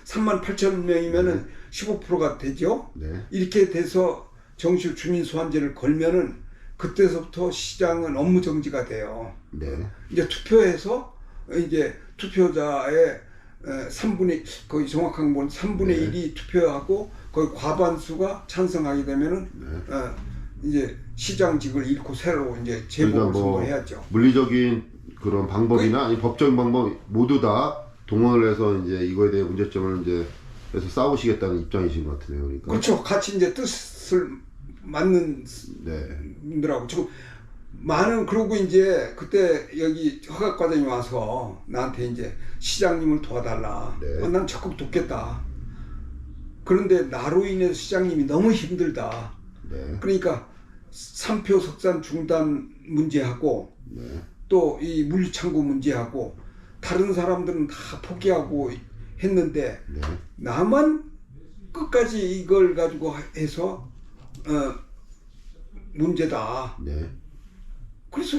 3만 8천 명이면은 15%가 되죠.
네.
이렇게 돼서 정식 주민 소환제를 걸면은 그때서부터 시장은 업무 정지가 돼요.
네.
이제 투표해서 이제 투표자의 3분의 거의 정확한 건 3분의
네.
1이 투표하고 거의 과반수가 찬성하게 되면은
네.
이제 시장직을 잃고 새로 이제
그러니까
재보궐
뭐
선거해야죠.
물리적인 그런 방법이나 아니 법적인 방법 모두 다 동원을 해서 이제 이거에 대해 문제점을 이제 해서 싸우시겠다는 입장이신 것 같으네요. 그러니까.
그렇죠. 같이 이제 뜻을 맞는
네.
분들하고 지금 많은 그러고 이제 그때 여기 허각과장이 와서 나한테 이제 시장님을 도와달라.
네.
난 적극 돕겠다. 그런데 나로 인해서 시장님이 너무 힘들다.
네.
그러니까 3표 석산 중단 문제하고
네.
또 이 물류창고 문제하고 다른 사람들은 다 포기하고 했는데
네.
나만 끝까지 이걸 가지고 해서 문제다.
네.
그래서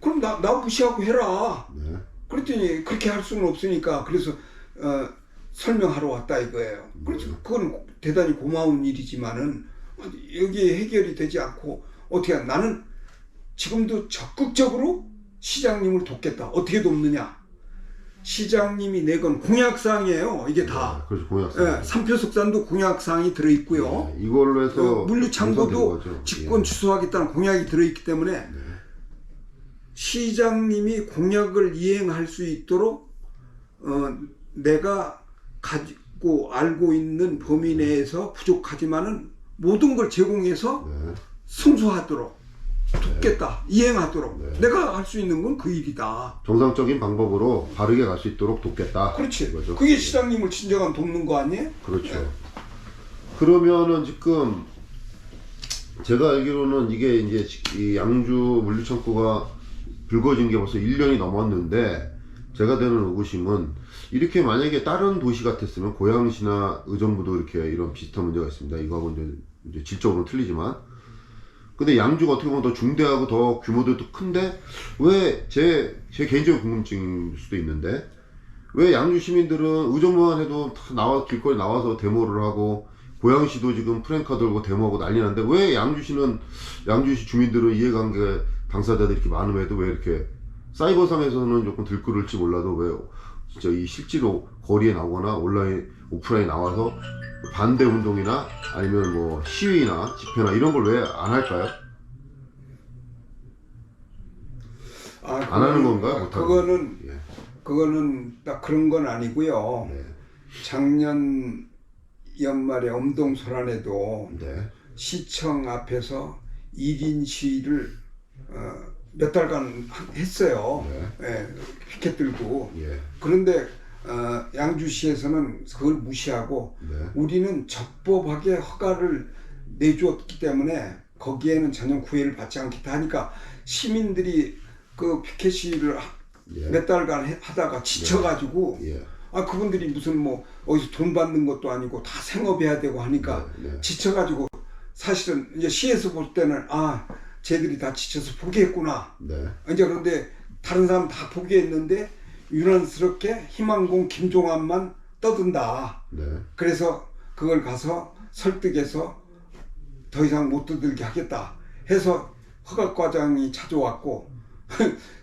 그럼 나 무시하고 해라.
네.
그랬더니 그렇게 할 수는 없으니까 그래서 설명하러 왔다 이거예요. 그래서 그건 대단히 고마운 일이지만은 여기에 해결이 되지 않고 어떻게 나는 지금도 적극적으로 시장님을 돕겠다. 어떻게 돕느냐? 시장님이 내건 공약사항이에요. 이게 다.
네, 그렇죠. 공약사항.
예, 삼표석산도 공약사항이 들어있고요.
네, 이걸로 해서
물류창고도 직권 취소하겠다는 공약이 들어있기 때문에
네.
시장님이 공약을 이행할 수 있도록 내가 가지고 알고 있는 범위 내에서 부족하지만은 모든 걸 제공해서
네.
승소하도록 돕겠다. 이행하도록.
네.
내가 할 수 있는 건 그 일이다.
정상적인 방법으로 바르게 갈 수 있도록 돕겠다.
그렇지.
이거죠.
그게 시장님을 진정한 돕는 거 아니에요?
그렇죠.
네.
그러면은 지금 제가 알기로는 이게 이제 이 양주 물류창고가 불거진 게 벌써 1년이 넘었는데 제가 드는 의구심은 이렇게 만약에 다른 도시 같았으면 고양시나 의정부도 이렇게 이런 비슷한 문제가 있습니다. 이거하고 이제 질적으로는 틀리지만 근데 양주가 어떻게 보면 더 중대하고 더 규모도 더 큰데 왜 제 개인적인 궁금증일 수도 있는데 왜 양주 시민들은 의정부만 해도 다 길거리 나와서 데모를 하고 고양시도 지금 프랭카 들고 데모하고 난리 났는데 왜 양주시 주민들은 이해관계 당사자들이 이렇게 많음에도 왜 이렇게 사이버상에서는 조금 들끓을지 몰라도 왜 진짜 이 실제로 거리에 나오거나 오프라인 나와서 반대 운동이나 아니면 뭐 시위나 집회나 이런 걸 왜 안 할까요? 안 하는 건가요?
그거는 딱 그런 건 아니고요.
네.
작년 연말에 엄동소란에도
네.
시청 앞에서 1인 시위를 몇 달간 했어요.
네.
예, 피켓 들고.
예.
그런데 양주시에서는 그걸 무시하고
네.
우리는 적법하게 허가를 내주었기 때문에 거기에는 전혀 구애를 받지 않겠다 하니까 시민들이 그 피켓 시위를
예.
몇 달간 하다가 지쳐가지고
예.
그분들이 무슨 뭐 어디서 돈 받는 것도 아니고 다 생업해야 되고 하니까
네.
지쳐가지고 사실은 이제 시에서 볼 때는 쟤들이 다 지쳐서 포기했구나.
네.
이제 그런데 다른 사람 다 포기했는데 유난스럽게 희망공 김종환만 떠든다.
네.
그래서 그걸 가서 설득해서 더 이상 못 떠들게 하겠다 해서 허가과장이 찾아왔고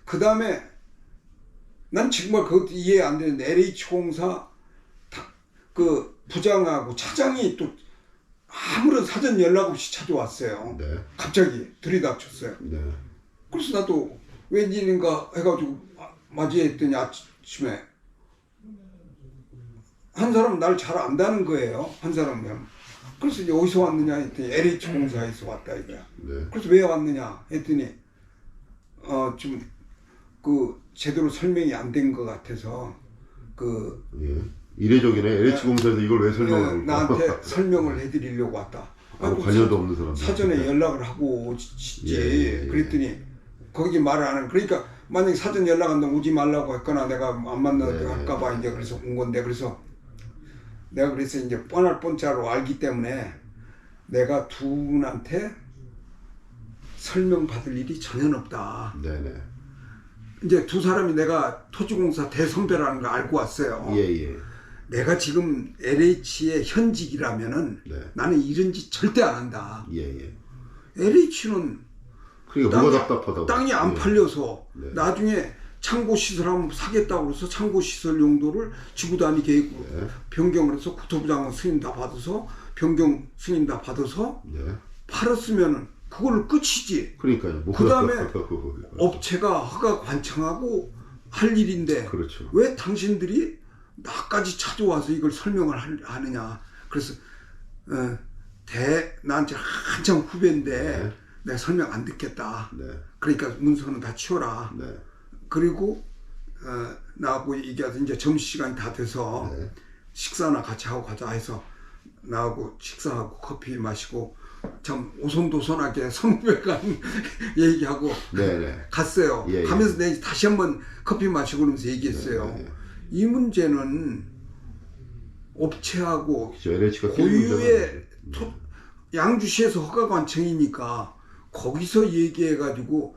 그 다음에 난 정말 그것도 이해 안 되는데 LH공사 그 부장하고 차장이 또 아무런 사전 연락 없이 찾아왔어요.
네.
갑자기 들이닥쳤어요.
네.
그래서 나도 웬일인가 해가지고 맞이했더니 아침에 한 사람은 날 잘 안다는 거예요. 한 사람은. 그래서 이제 어디서 왔느냐 했더니 LH공사에서 왔다 이거야.
네.
그래서 왜 왔느냐 했더니 좀 그 제대로 설명이 안 된 것 같아서
예. 이례적이네. LH공사에서 이걸 왜 설명하는 거야?
나한테 설명을 해드리려고 왔다.
관여도 없는 사람.
사전에 연락을 하고 오지.
예.
그랬더니 거기 말을 안 하는. 그러니까 만약에 사전 연락 안 되면 오지 말라고 했거나 내가 안 만나게 할까봐 이제 그래서 온 건데 그래서 내가 그래서 이제 뻔할 뻔자로 알기 때문에 내가 두 분한테 설명 받을 일이 전혀 없다.
네네.
이제 두 사람이 내가 토지공사 대선배라는 걸 알고 왔어요.
예예.
내가 지금 LH의 현직이라면은
네.
나는 이런 짓 절대 안 한다.
예예.
LH는
그러니까 뭐가 답답하다고.
땅이 안 팔려서
네.
나중에 창고 시설하면 사겠다고 해서 창고 시설 용도를 지구 단위 계획 변경을 해서 국토부장관 승인 다 받아서 변경 승인 다 받아서
네.
팔았으면은 그걸로 끝이지.
그러니까요.
그 다음에 업체가 허가 관청하고 할 일인데
그렇죠.
왜 당신들이 나까지 찾아와서 이걸 설명을 하느냐. 그래서 나한테 한참 후배인데 내가 설명 안 듣겠다.
네.
그러니까 문서는 다 치워라.
네.
그리고 나하고 얘기해서 이제 점심시간이 다 돼서
네.
식사나 같이 하고 가자 해서 나하고 식사하고 커피 마시고 참 오손도손하게 선후배간 얘기하고
네네.
갔어요.
예, 예.
가면서 내가 다시 한번 커피 마시고 그러면서 얘기했어요.
네, 네.
이 문제는 업체하고
LH가
고유의 양주시에서 허가관청이니까 거기서 얘기해가지고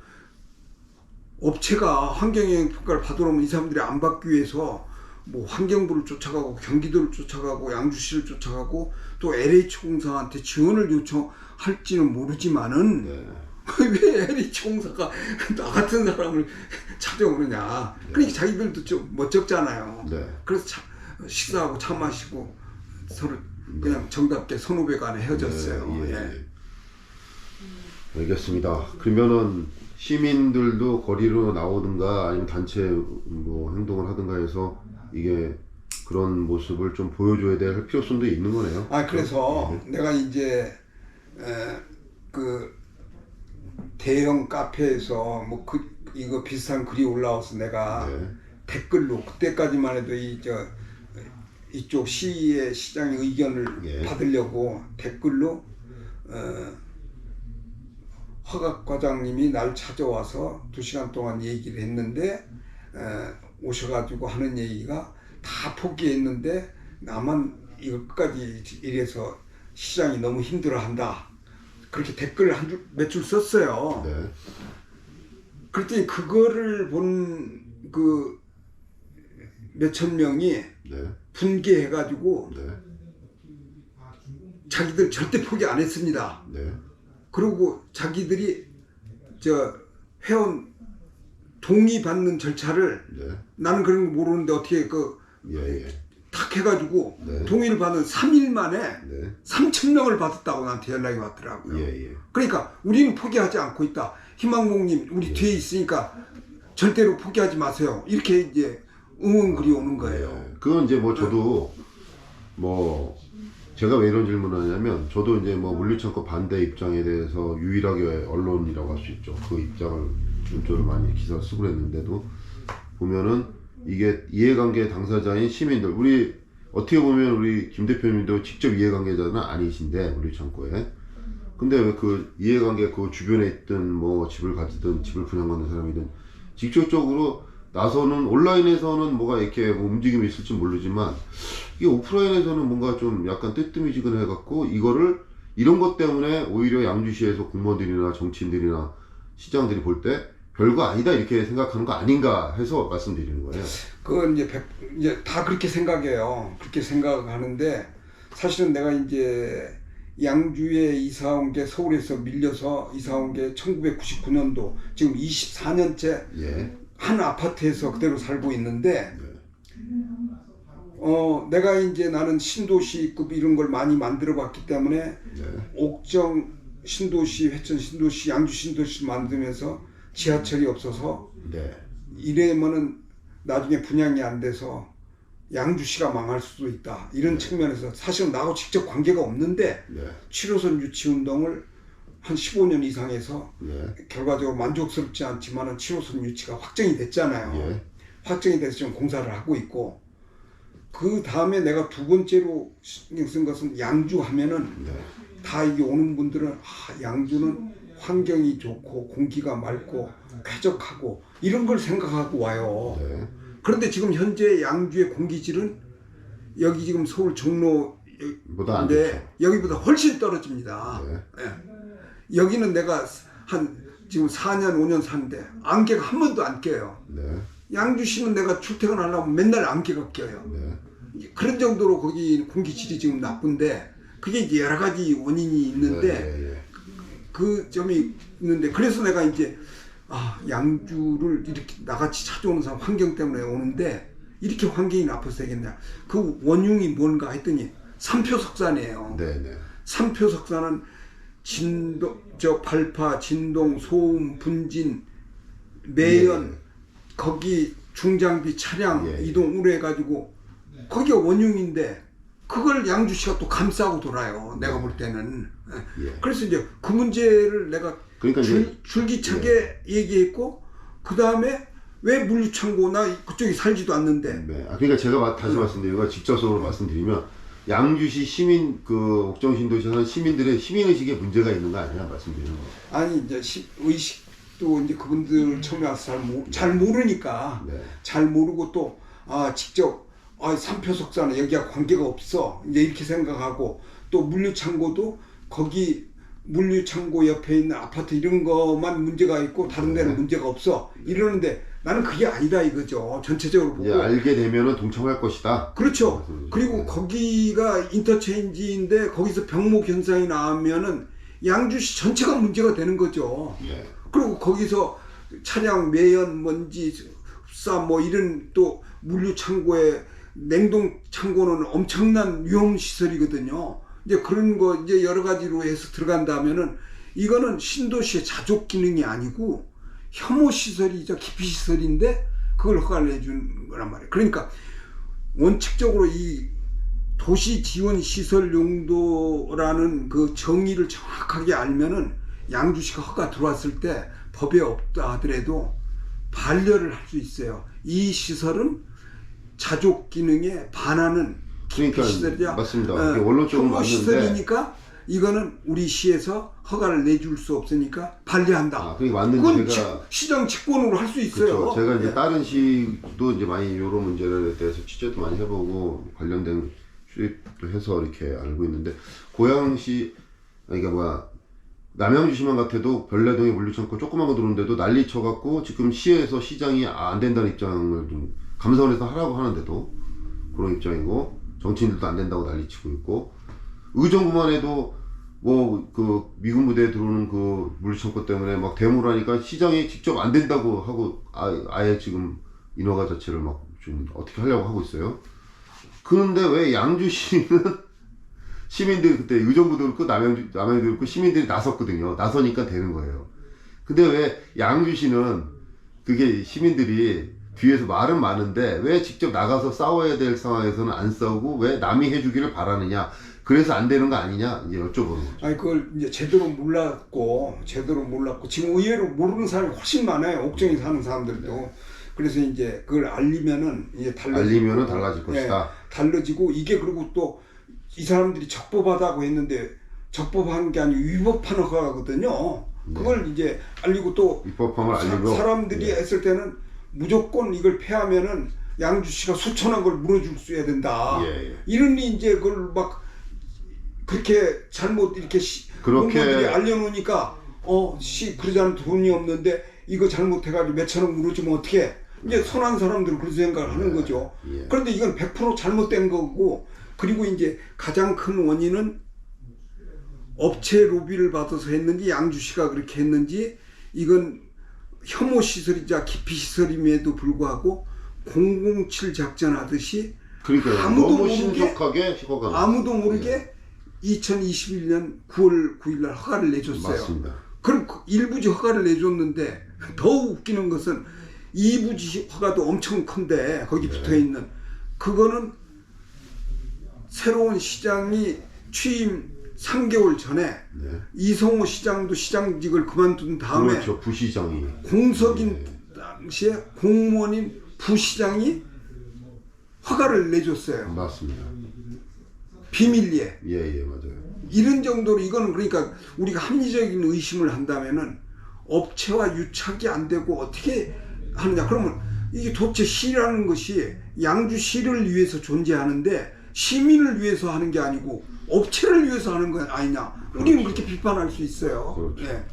업체가 환경영향 평가를 받으러 오면 이 사람들이 안 받기 위해서 뭐 환경부를 쫓아가고 경기도를 쫓아가고 양주시를 쫓아가고 또 LH공사한테 지원을 요청할지는 모르지만은
네.
왜 LH공사가 나 같은 사람을 찾아오느냐. 그러니까 자기들도 좀 멋쩍잖아요.
네.
그래서 식사하고 차 마시고 서로 그냥 정답게 선후배 간에 헤어졌어요.
네, 예,
예.
알겠습니다. 그러면은 시민들도 거리로 나오든가 아니면 단체 뭐 행동을 하든가 해서 이게 그런 모습을 좀 보여줘야 될 필요성도 있는 거네요.
그래서 내가 이제 그 대형 카페에서 뭐 이거 비슷한 글이 올라와서 내가
네.
댓글로 그때까지만 해도 이쪽 시의 시장의 의견을
예.
받으려고 댓글로 허각 과장님이 날 찾아와서 2시간 동안 얘기를 했는데 오셔가지고 하는 얘기가 다 포기했는데 나만 이거 끝까지 이래서 시장이 너무 힘들어한다. 그렇게 댓글을 몇 줄 썼어요.
네.
그랬더니 그거를 본 그 몇천 명이
네.
분개해가지고
네.
자기들 절대 포기 안 했습니다.
네.
그리고 자기들이 저 회원 동의 받는 절차를
네.
나는 그런 거 모르는데 어떻게
예.
탁 해가지고
네.
동의를 받은 3일 만에
네.
3,000명을 받았다고 나한테 연락이 왔더라고요.
예.
그러니까 우리는 포기하지 않고 있다. 희망봉님 우리 뒤에 있으니까 절대로 포기하지 마세요. 이렇게 이제 응원글이 오는 거예요.
네. 그건 이제 뭐 저도 뭐 제가 왜 이런 질문을 하냐면 저도 이제 뭐 물류창고 반대 입장에 대해서 유일하게 언론이라고 할 수 있죠. 그 입장을 준조를 많이 기사를 쓰고 그랬는데도 보면은 이게 이해관계 당사자인 시민들 우리 어떻게 보면 우리 김 대표님도 직접 이해관계자는 아니신데 물류창고에 근데 왜 그 이해관계 그 주변에 있던 뭐 집을 가지든 집을 분양받는 사람이든 직접적으로 나서는 온라인에서는 뭐가 이렇게 뭐 움직임이 있을지 모르지만 이게 오프라인에서는 뭔가 좀 약간 뜨뜨미지근해 갖고 이거를 이런 것 때문에 오히려 양주시에서 공무원들이나 정치인들이나 시장들이 볼 때 별거 아니다 이렇게 생각하는 거 아닌가 해서 말씀드리는 거예요.
그건 이제 다 그렇게 생각해요. 그렇게 생각하는데 사실은 내가 이제 양주에 이사 온 게 서울에서 밀려서 이사 온 게 1999년도 지금 24년째
예.
한 아파트에서 그대로 살고 있는데 내가 이제 나는 신도시급 이런 걸 많이 만들어 봤기 때문에
네.
옥정 신도시, 회천 신도시, 양주 신도시 만들면서 지하철이 없어서
네.
이래면은 나중에 분양이 안 돼서 양주시가 망할 수도 있다. 이런 측면에서 사실은 나하고 직접 관계가 없는데
네.
7호선 유치 운동을 한 15년 이상 해서
네.
결과적으로 만족스럽지 않지만은 7호선 유치가 확정이 됐잖아요.
예.
확정이 돼서 지금 공사를 하고 있고 그 다음에 내가 두 번째로 신경 쓴 것은 양주 하면은
네.
다 이게 오는 분들은 양주는 환경이 좋고 공기가 맑고 쾌적하고 이런 걸 생각하고 와요.
네.
그런데 지금 현재 양주의 공기질은 여기 지금 서울
보다 안
종로인데
좋죠.
여기보다 훨씬 떨어집니다.
네.
예. 여기는 내가 지금 4년 5년 사는데 안개가 한 번도 안 껴요.
네.
양주시는 내가 출퇴근하려면 맨날 안개가 껴요.
네.
그런 정도로 거기 공기질이 지금 나쁜데 그게 이제 여러 가지 원인이 있는데 그 점이 있는데 그래서 내가 이제 양주를 이렇게 나같이 찾아오는 사람 환경 때문에 오는데 이렇게 환경이 나빠서 되겠냐. 그 원흉이 뭔가 했더니 삼표석산이에요.
네.
삼표석산은 발파, 진동, 소음, 분진, 매연 거기 중장비 차량 이동 우려해가지고 거기가 원흉인데 그걸 양주시가 또 감싸고 돌아요. 내가 볼 때는. 그래서 이제 그 문제를 내가
그러니까
줄기차게 얘기했고 그 다음에 왜 물류창고 나 그쪽에 살지도 않는데.
네. 그러니까 제가 다시 말씀드리고 직접적으로 말씀드리면 양주시 시민 그 옥정신도시 사는 시민들의 시민의식에 문제가 있는 거 아니냐 말씀드리는 거예요.
아니 이제 의식도 이제 그분들 처음에 와서 잘 모르니까 잘 모르고 또 직접 삼표석산은 여기가 관계가 없어 이제 이렇게 생각하고 또 물류창고도 거기 물류창고 옆에 있는 아파트 이런 것만 문제가 있고 다른 데는
네.
문제가 없어 이러는데 나는 그게 아니다 이거죠. 전체적으로 보고.
이제 알게 되면은 동참할 것이다.
그렇죠.
말씀이시죠.
그리고
네.
거기가 인터체인지인데 거기서 병목 현상이 나오면은 양주시 전체가 문제가 되는 거죠.
네.
그리고 거기서 차량 매연 먼지 흡사 뭐 이런 또 물류 창고에 냉동 창고는 엄청난 위험 시설이거든요. 이제 그런 거 이제 여러 가지로 해서 들어간다면은 이거는 신도시의 자족 기능이 아니고 혐오 시설이죠. 기피 시설인데 그걸 허가를 해준 거란 말이에요. 그러니까 원칙적으로 이 도시 지원 시설 용도라는 그 정의를 정확하게 알면은 양주시가 허가 들어왔을 때 법에 없다 하더라도 반려를 할 수 있어요. 이 시설은 자족 기능에 반하는
그러니까
시설이야.
맞습니다. 이게 원론적으로
혐오
맞는데
시설이니까 이거는 우리 시에서 허가를 내줄 수 없으니까 반려한다.
그게 맞는지
그건
제가
시정 직권으로 할 수 있어요.
그렇죠. 제가 이제
예.
다른 시도 이제 많이 이런 문제에 대해서 취재도 많이 해보고 관련된 수입도 해서 이렇게 알고 있는데 고양시 그러니까 뭐야 남양주시만 같아도 별내동에 물류창고 조그만 거 들어오는데도 난리 쳐갖고 지금 시에서 시장이 안 된다는 입장을 좀 감사원에서 하라고 하는데도 그런 입장이고 정치인들도 안 된다고 난리치고 있고 의정부만 해도 뭐 그 미군 부대에 들어오는 그 물류창고 때문에 막 데모를 하니까 시장이 직접 안 된다고 하고 아예 지금 인허가 자체를 막 좀 어떻게 하려고 하고 있어요. 그런데 왜 양주시는 시민들 그때 의정부도 그렇고 남양주도 그렇고 시민들이 나섰거든요. 나서니까 되는 거예요. 근데 왜 양주시는 그게 시민들이 뒤에서 말은 많은데 왜 직접 나가서 싸워야 될 상황에서는 안 싸우고 왜 남이 해주기를 바라느냐. 그래서 안 되는 거 아니냐 이제 여쭤보는 거죠.
아니 그걸 이제 제대로 몰랐고 지금 의외로 모르는 사람이 훨씬 많아요. 옥정에 사는 사람들도.
네.
그래서 이제 그걸 알리면은 이제
알리면은 달라질 것이다.
달라지고 이게 그리고 또 이 사람들이 적법하다고 했는데 적법한 게 아니고 위법한 허가거든요. 그걸 이제 알리고 또
입법함을 알리고
사람들이
예.
했을 때는 무조건 이걸 폐하면은 양주시가 수천억 을 물어줄 수 해야 된다.
예.
이러니 이제 그걸 막 그렇게 잘못 이렇게
그렇게
공무원들이 알려놓으니까 시 그러자는 돈이 없는데 이거 잘못해가지고 몇천억 물어주면 어떻게 이제 선한 사람들은 그런 생각을 하는 거죠.
예.
그런데 이건 100% 잘못된 거고 그리고 이제 가장 큰 원인은 업체 로비를 받아서 했는지 양주시가 그렇게 했는지 이건 혐오 시설이자 기피 시설임에도 불구하고 007 작전 하듯이
그러니까
아무도
너무
모르게
신속하게 허가가
아무도 모르게
예.
2021년 9월 9일 날 허가를 내줬어요.
맞습니다.
그럼 일부지 허가를 내줬는데 더 웃기는 것은 이부지 허가도 엄청 큰데 거기
네.
붙어있는 그거는 새로운 시장이 취임 3개월 전에
네.
이성호 시장도 시장직을 그만둔 다음에
그렇죠. 부시장이
공석인 당시에 공무원인 부시장이 허가를 내줬어요.
맞습니다.
비밀리에.
예 맞아요.
이런 정도로 이거는 그러니까 우리가 합리적인 의심을 한다면은 업체와 유착이 안 되고 어떻게 하느냐. 그러면 이게 도대체 시라는 것이 양주시를 위해서 존재하는데 시민을 위해서 하는 게 아니고 업체를 위해서 하는 건 아니냐. 우리는 그렇게 비판할 수 있어요.
그렇죠.
예.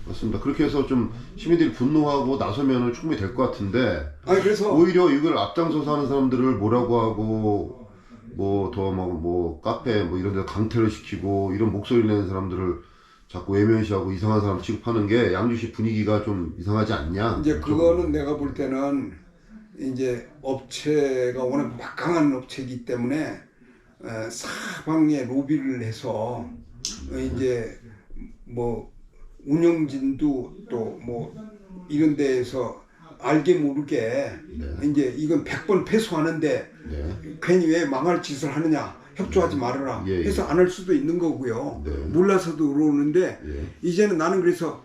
맞습니다. 그렇게 해서 좀 시민들이 분노하고 나서면은 충분히 될 것 같은데
아니 그래서
오히려 이걸 앞장서서 하는 사람들을 뭐라고 하고 뭐 더 뭐 카페 뭐 이런 데 강퇴를 시키고 이런 목소리 내는 사람들을 자꾸 외면시하고 이상한 사람 취급하는 게 양주시 분위기가 좀 이상하지 않냐.
이제 그거는 내가 볼 때는 이제 업체가 워낙 막강한 업체이기 때문에 사방에 로비를 해서 이제 뭐 운영진도 또 뭐 이런 데에서 알게 모르게
네.
이제 이건 100번 패소하는데
네.
괜히 왜 망할 짓을 하느냐 협조하지 말아라
예, 예.
해서 안 할 수도 있는 거고요.
네.
몰라서도 그러는데
예.
이제는 나는 그래서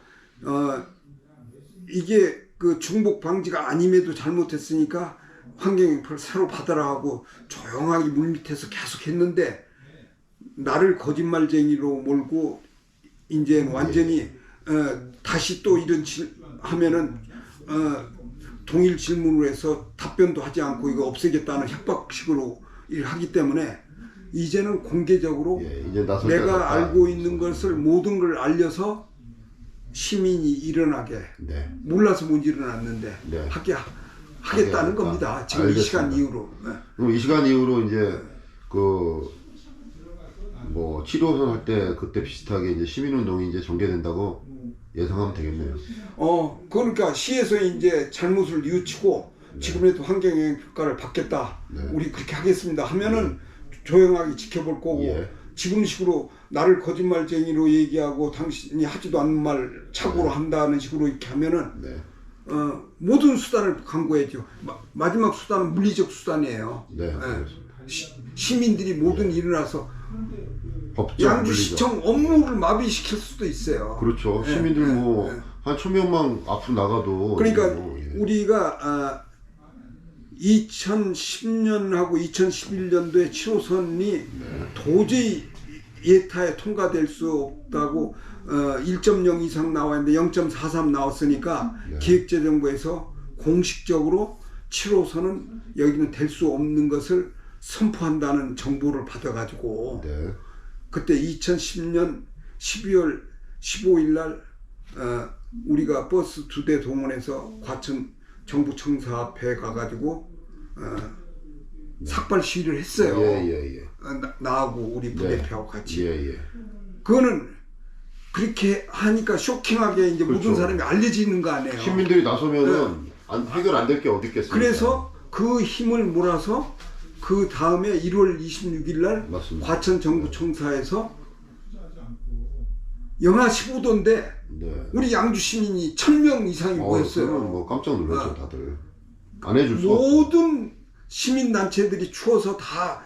이게 그 중복 방지가 아님에도 잘못했으니까 환경영향을 새로 받아라 하고 조용하게 물밑에서 계속 했는데 나를 거짓말쟁이로 몰고 이제 완전히 다시 또 이런 하면은 동일 질문을 해서 답변도 하지 않고 이거 없애겠다는 협박식으로 일을 하기 때문에 이제는 공개적으로
예, 이제 나설
내가
때가
알고 있는 것을 모든 걸 알려서 시민이 일어나게
네.
몰라서 못 일어났는데
네.
하겠다는
하겠다.
겁니다. 지금 이 시간
알겠습니다.
이후로. 네.
그럼 이 시간 이후로 이제 뭐 7호선 할 때 그때 비슷하게 이제 시민운동이 이제 전개된다고 예상하면 되겠네요.
그러니까 시에서 이제 잘못을 뉘우치고 지금이라도 환경영향 평가를 받겠다.
네.
우리 그렇게 하겠습니다. 하면은 조용하게 지켜볼 거고
예.
지금식으로 나를 거짓말쟁이로 얘기하고 당신이 하지도 않는 말 착오로 한다는 식으로 이렇게 하면은
네.
모든 수단을 강구해야죠. 마지막 수단은 물리적 수단이에요.
네.
시민들이 모두 일어나서
법적
양주시청 업무를 마비시킬 수도 있어요.
그렇죠. 시민들 뭐 한 1000명만 앞으로 나가도
그러니까
뭐, 예.
우리가 2010년하고 2011년도에 7호선이 도저히 예타에 통과될 수 없다고 1.0 이상 나왔는데 0.43 나왔으니까
네.
기획재정부에서 공식적으로 7호선은 여기는 될 수 없는 것을 선포한다는 정보를 받아가지고
네.
그때 2010년 12월 15일 날 우리가 버스 2대 동원해서 과천 정부청사 앞에 가가지고 삭발 시위를 했어요.
예.
나하고 우리 부대표하고 같이.
예.
그거는 그렇게 하니까 쇼킹하게 이제
그렇죠.
모든 사람이 알려지는 거 아니에요.
시민들이 나서면은 해결 안 될 게 어디 있겠습니까?
그래서 그 힘을 몰아서 그 다음에 1월 26일 날
맞습니다.
과천 정부청사에서 영하 15도인데
네.
우리 양주 시민이 1000명 이상이 모였어요.
그건 뭐 깜짝 놀랐죠, 다들. 안 해줄 수 없죠.
모든 시민 단체들이 추워서 다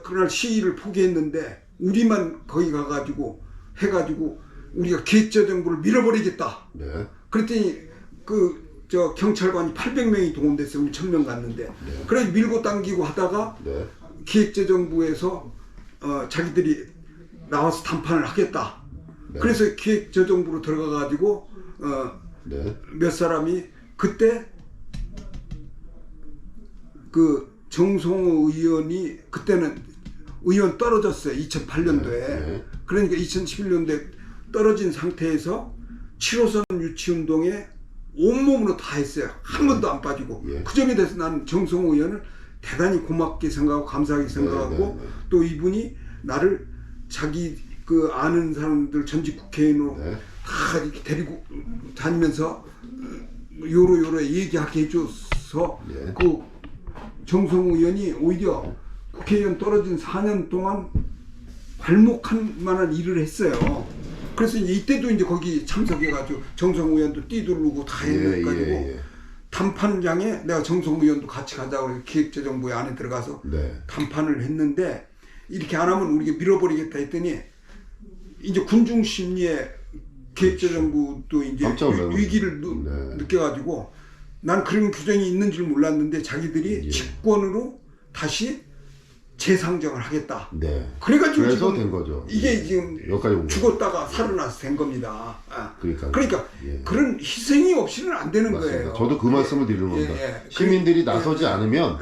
그날 시위를 포기했는데 우리만 거기 가가지고 해가지고 우리가 기획재정부를 밀어버리겠다.
네.
그랬더니 경찰관이 800명이 동원됐어요. 우리 1000명 갔는데. 그래서 밀고 당기고 하다가
네.
기획재정부에서 자기들이 나와서 담판을 하겠다.
네.
그래서 기획재정부로 들어가가지고
네.
몇 사람이 그때 그 정성호 의원이 그때는 의원 떨어졌어요. 2008년도에.
네.
그러니까 2011년도에 떨어진 상태에서 7호선 유치운동에 온몸으로 다 했어요. 한 번도 안 빠지고.
예.
그 점에 대해서 나는 정성호 의원을 대단히 고맙게 생각하고 감사하게 생각하고
네.
또 이분이 나를 자기 아는 사람들 전직 국회의원으로
네.
다 이렇게 데리고 다니면서 요로 얘기하게 해줘서
예.
그 정성호 의원이 오히려 국회의원 떨어진 4년 동안 괄목할 만한 일을 했어요. 그래서 이때도 이제 거기 참석해가지고 정성호 의원도 띠두르고 다 해가지고 담판장에 내가 정성호 의원도 같이 가자고 해서 기획재정부에 안에 들어가서
네.
담판을 했는데 이렇게 안 하면 우리가 밀어버리겠다 했더니 이제 군중 심리에 기획재정부도 이제
깜짝 놀랐네.
위기를
네.
느껴가지고 난 그런 규정이 있는 줄 몰랐는데 자기들이
예.
직권으로 다시 재상정을 하겠다.
네.
그래가지고
그래서
지금
된 거죠.
이게 지금
여기까지 온 거죠.
죽었다가 살아나서 된 겁니다. 그러니까
예.
그런 희생이 없이는 안 되는
맞습니다.
거예요.
저도 그 말씀을 드리는 겁니다. 시민들이 나서지 않으면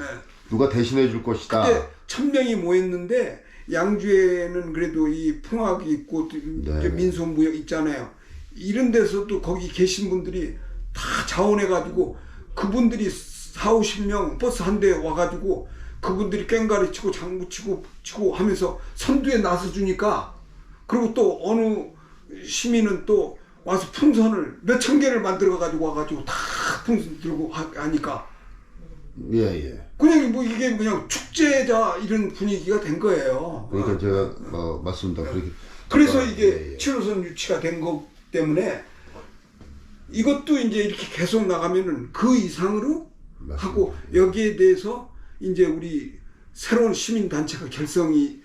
누가 대신해 줄 것이다.
그때 1000명이 모였는데 양주에는 그래도 이 풍악이 있고
네.
민속무역 있잖아요. 이런 데서도 거기 계신 분들이 다 자원해가지고 그분들이 40-50명 버스 한 대 와가지고 그분들이 꽹가리 치고 장구 치고 하면서 선두에 나서주니까 그리고 또 어느 시민은 또 와서 풍선을 몇천 개를 만들어가지고 와가지고 다 풍선 들고 하니까
예.
그냥 뭐 이게 그냥 축제자 이런 분위기가 된 거예요.
그러니까 제가 맞습니다. 그렇게.
그래서 이게
예.
7호선 유치가 된 것 때문에 이것도 이제 이렇게 계속 나가면은 그 이상으로
맞습니다.
하고 여기에 대해서 이제 우리 새로운 시민단체가 결성이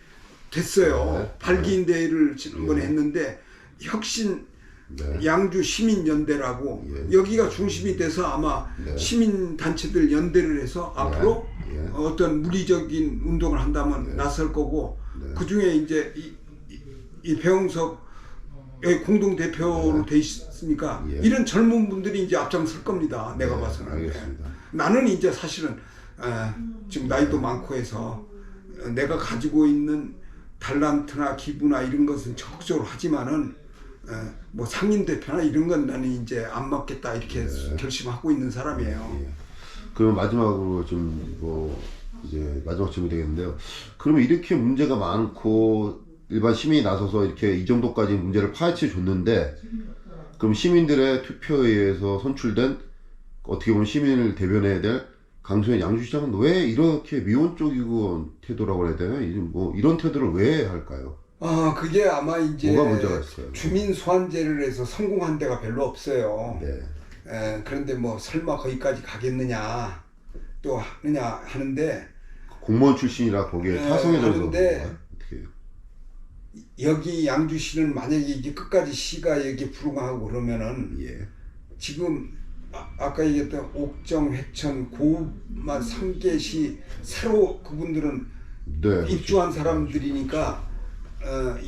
됐어요.
네.
발기인대회를 지난번에 했는데 혁신
네.
양주 시민연대라고
예.
여기가 중심이 돼서 아마
네.
시민단체들 연대를 해서 앞으로
예.
어떤 물리적인 운동을 한다면 나설 거고
네.
그 중에 이제 이 배용석 여기 공동대표로 돼 있으니까
예.
이런 젊은 분들이 이제 앞장설 겁니다. 내가
네,
봐서는.
알겠습니다.
나는 이제 사실은 지금 나이도 많고 해서 내가 가지고 있는 달란트나 기부나 이런 것은 적극적으로 하지만은 뭐 상임 대표나 이런 건 나는 이제 안 맡겠다 이렇게 결심하고 있는 사람이에요.
예. 그럼 마지막으로 좀 뭐 이제 마지막 질문이 되겠는데요. 그러면 이렇게 문제가 많고 일반 시민이 나서서 이렇게 이 정도까지 문제를 파헤쳐 줬는데, 그럼 시민들의 투표에 의해서 선출된 어떻게 보면 시민을 대변해야 될 강소연 양주시장은 왜 이렇게 미온적이고 태도라고 해야 되나? 뭐 이런 태도를 왜 할까요?
그게 아마 이제
뭐가 문제가 있어요?
주민 소환제를 해서 성공한 데가 별로 없어요.
네.
그런데 뭐 설마 거기까지 가겠느냐 또 하느냐 하는데,
공무원 출신이라 거기에 타성해져서
하는데
어떻게 해요?
여기 양주시는 만약에 이게 끝까지 시가 여기 불응하고 그러면은
예.
지금 아까 얘기했던 옥정, 회천, 고만 3개시 새로 그분들은
네.
입주한 사람들이니까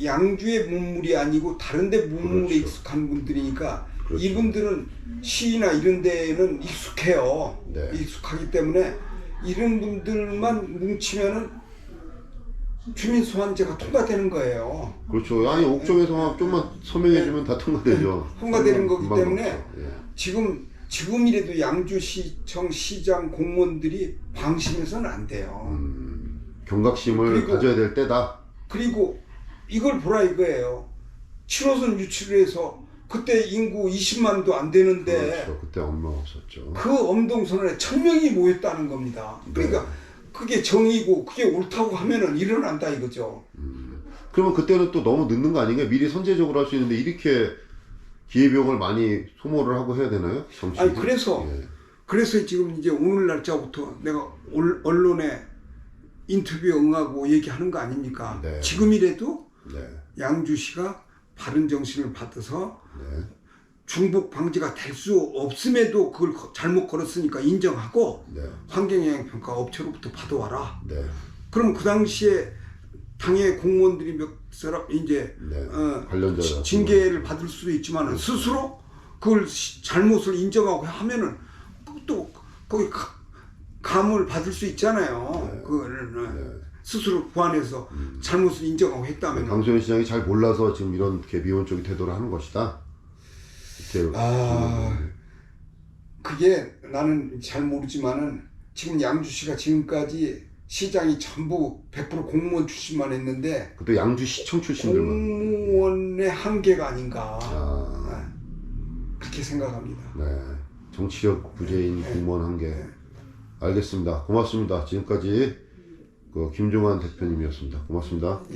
양주의 문물이 아니고 다른 데 문물에
그렇죠.
익숙한 분들이니까
그렇죠.
이분들은 시나 이런 데는 익숙해요.
네.
익숙하기 때문에 이런 분들만 뭉치면은 주민 소환제가 통과되는 거예요.
그렇죠. 아니 옥정에서 좀만 서명해주면 다 통과되죠.
통과되는 거기
금방
때문에
그렇죠. 예.
지금이라도 양주시청 시장 공무원들이 방심해서는 안 돼요.
경각심을
그리고-
가져야 될 때다.
그리고 이걸 보라 이거예요. 7호선 유치를 해서 그때 인구 20만도 안 되는데
그렇죠. 그때 엄마 없었죠.
그 엄동선언에 1000명이 모였다는 겁니다. 그러니까 그게 정의고 그게 옳다고 하면은 일어난다 이거죠.
그러면 그때는 또 너무 늦는 거 아닌가요? 미리 선제적으로 할 수 있는데 이렇게 기회비용을 많이 소모를 하고 해야 되나요? 정치.
아니 그래서 지금 이제 오늘 날짜부터 내가 언론에 인터뷰 응하고 얘기하는 거 아닙니까?
네.
지금이라도
네.
양주시가 바른 정신을 받아서
네.
중복 방지가 될 수 없음에도 그걸 잘못 걸었으니까 인정하고
네.
환경영향평가 업체로부터 받아와라.
네.
그럼 그 당시에 당의 공무원들이 몇 사람 이제
네. 관련자
징계를 받을 수도 있지만 스스로 그걸 잘못을 인정하고 하면은 또 거기 감을 받을 수 있잖아요. 그거를 스스로 보완해서 잘못을 인정하고 했다면.
강소연 시장이 잘 몰라서 지금 이런 개비원적인 태도를 하는 것이다. 이렇게
그게 나는 잘 모르지만은 지금 양주시가 지금까지 시장이 전부 100% 공무원 출신만 했는데
그것도 양주시청 출신들만.
공무원의 한계가 아닌가
아,
그렇게 생각합니다.
네. 정치력 부재인 공무원 한계. 알겠습니다. 고맙습니다. 지금까지 김종환 대표님이었습니다. 고맙습니다.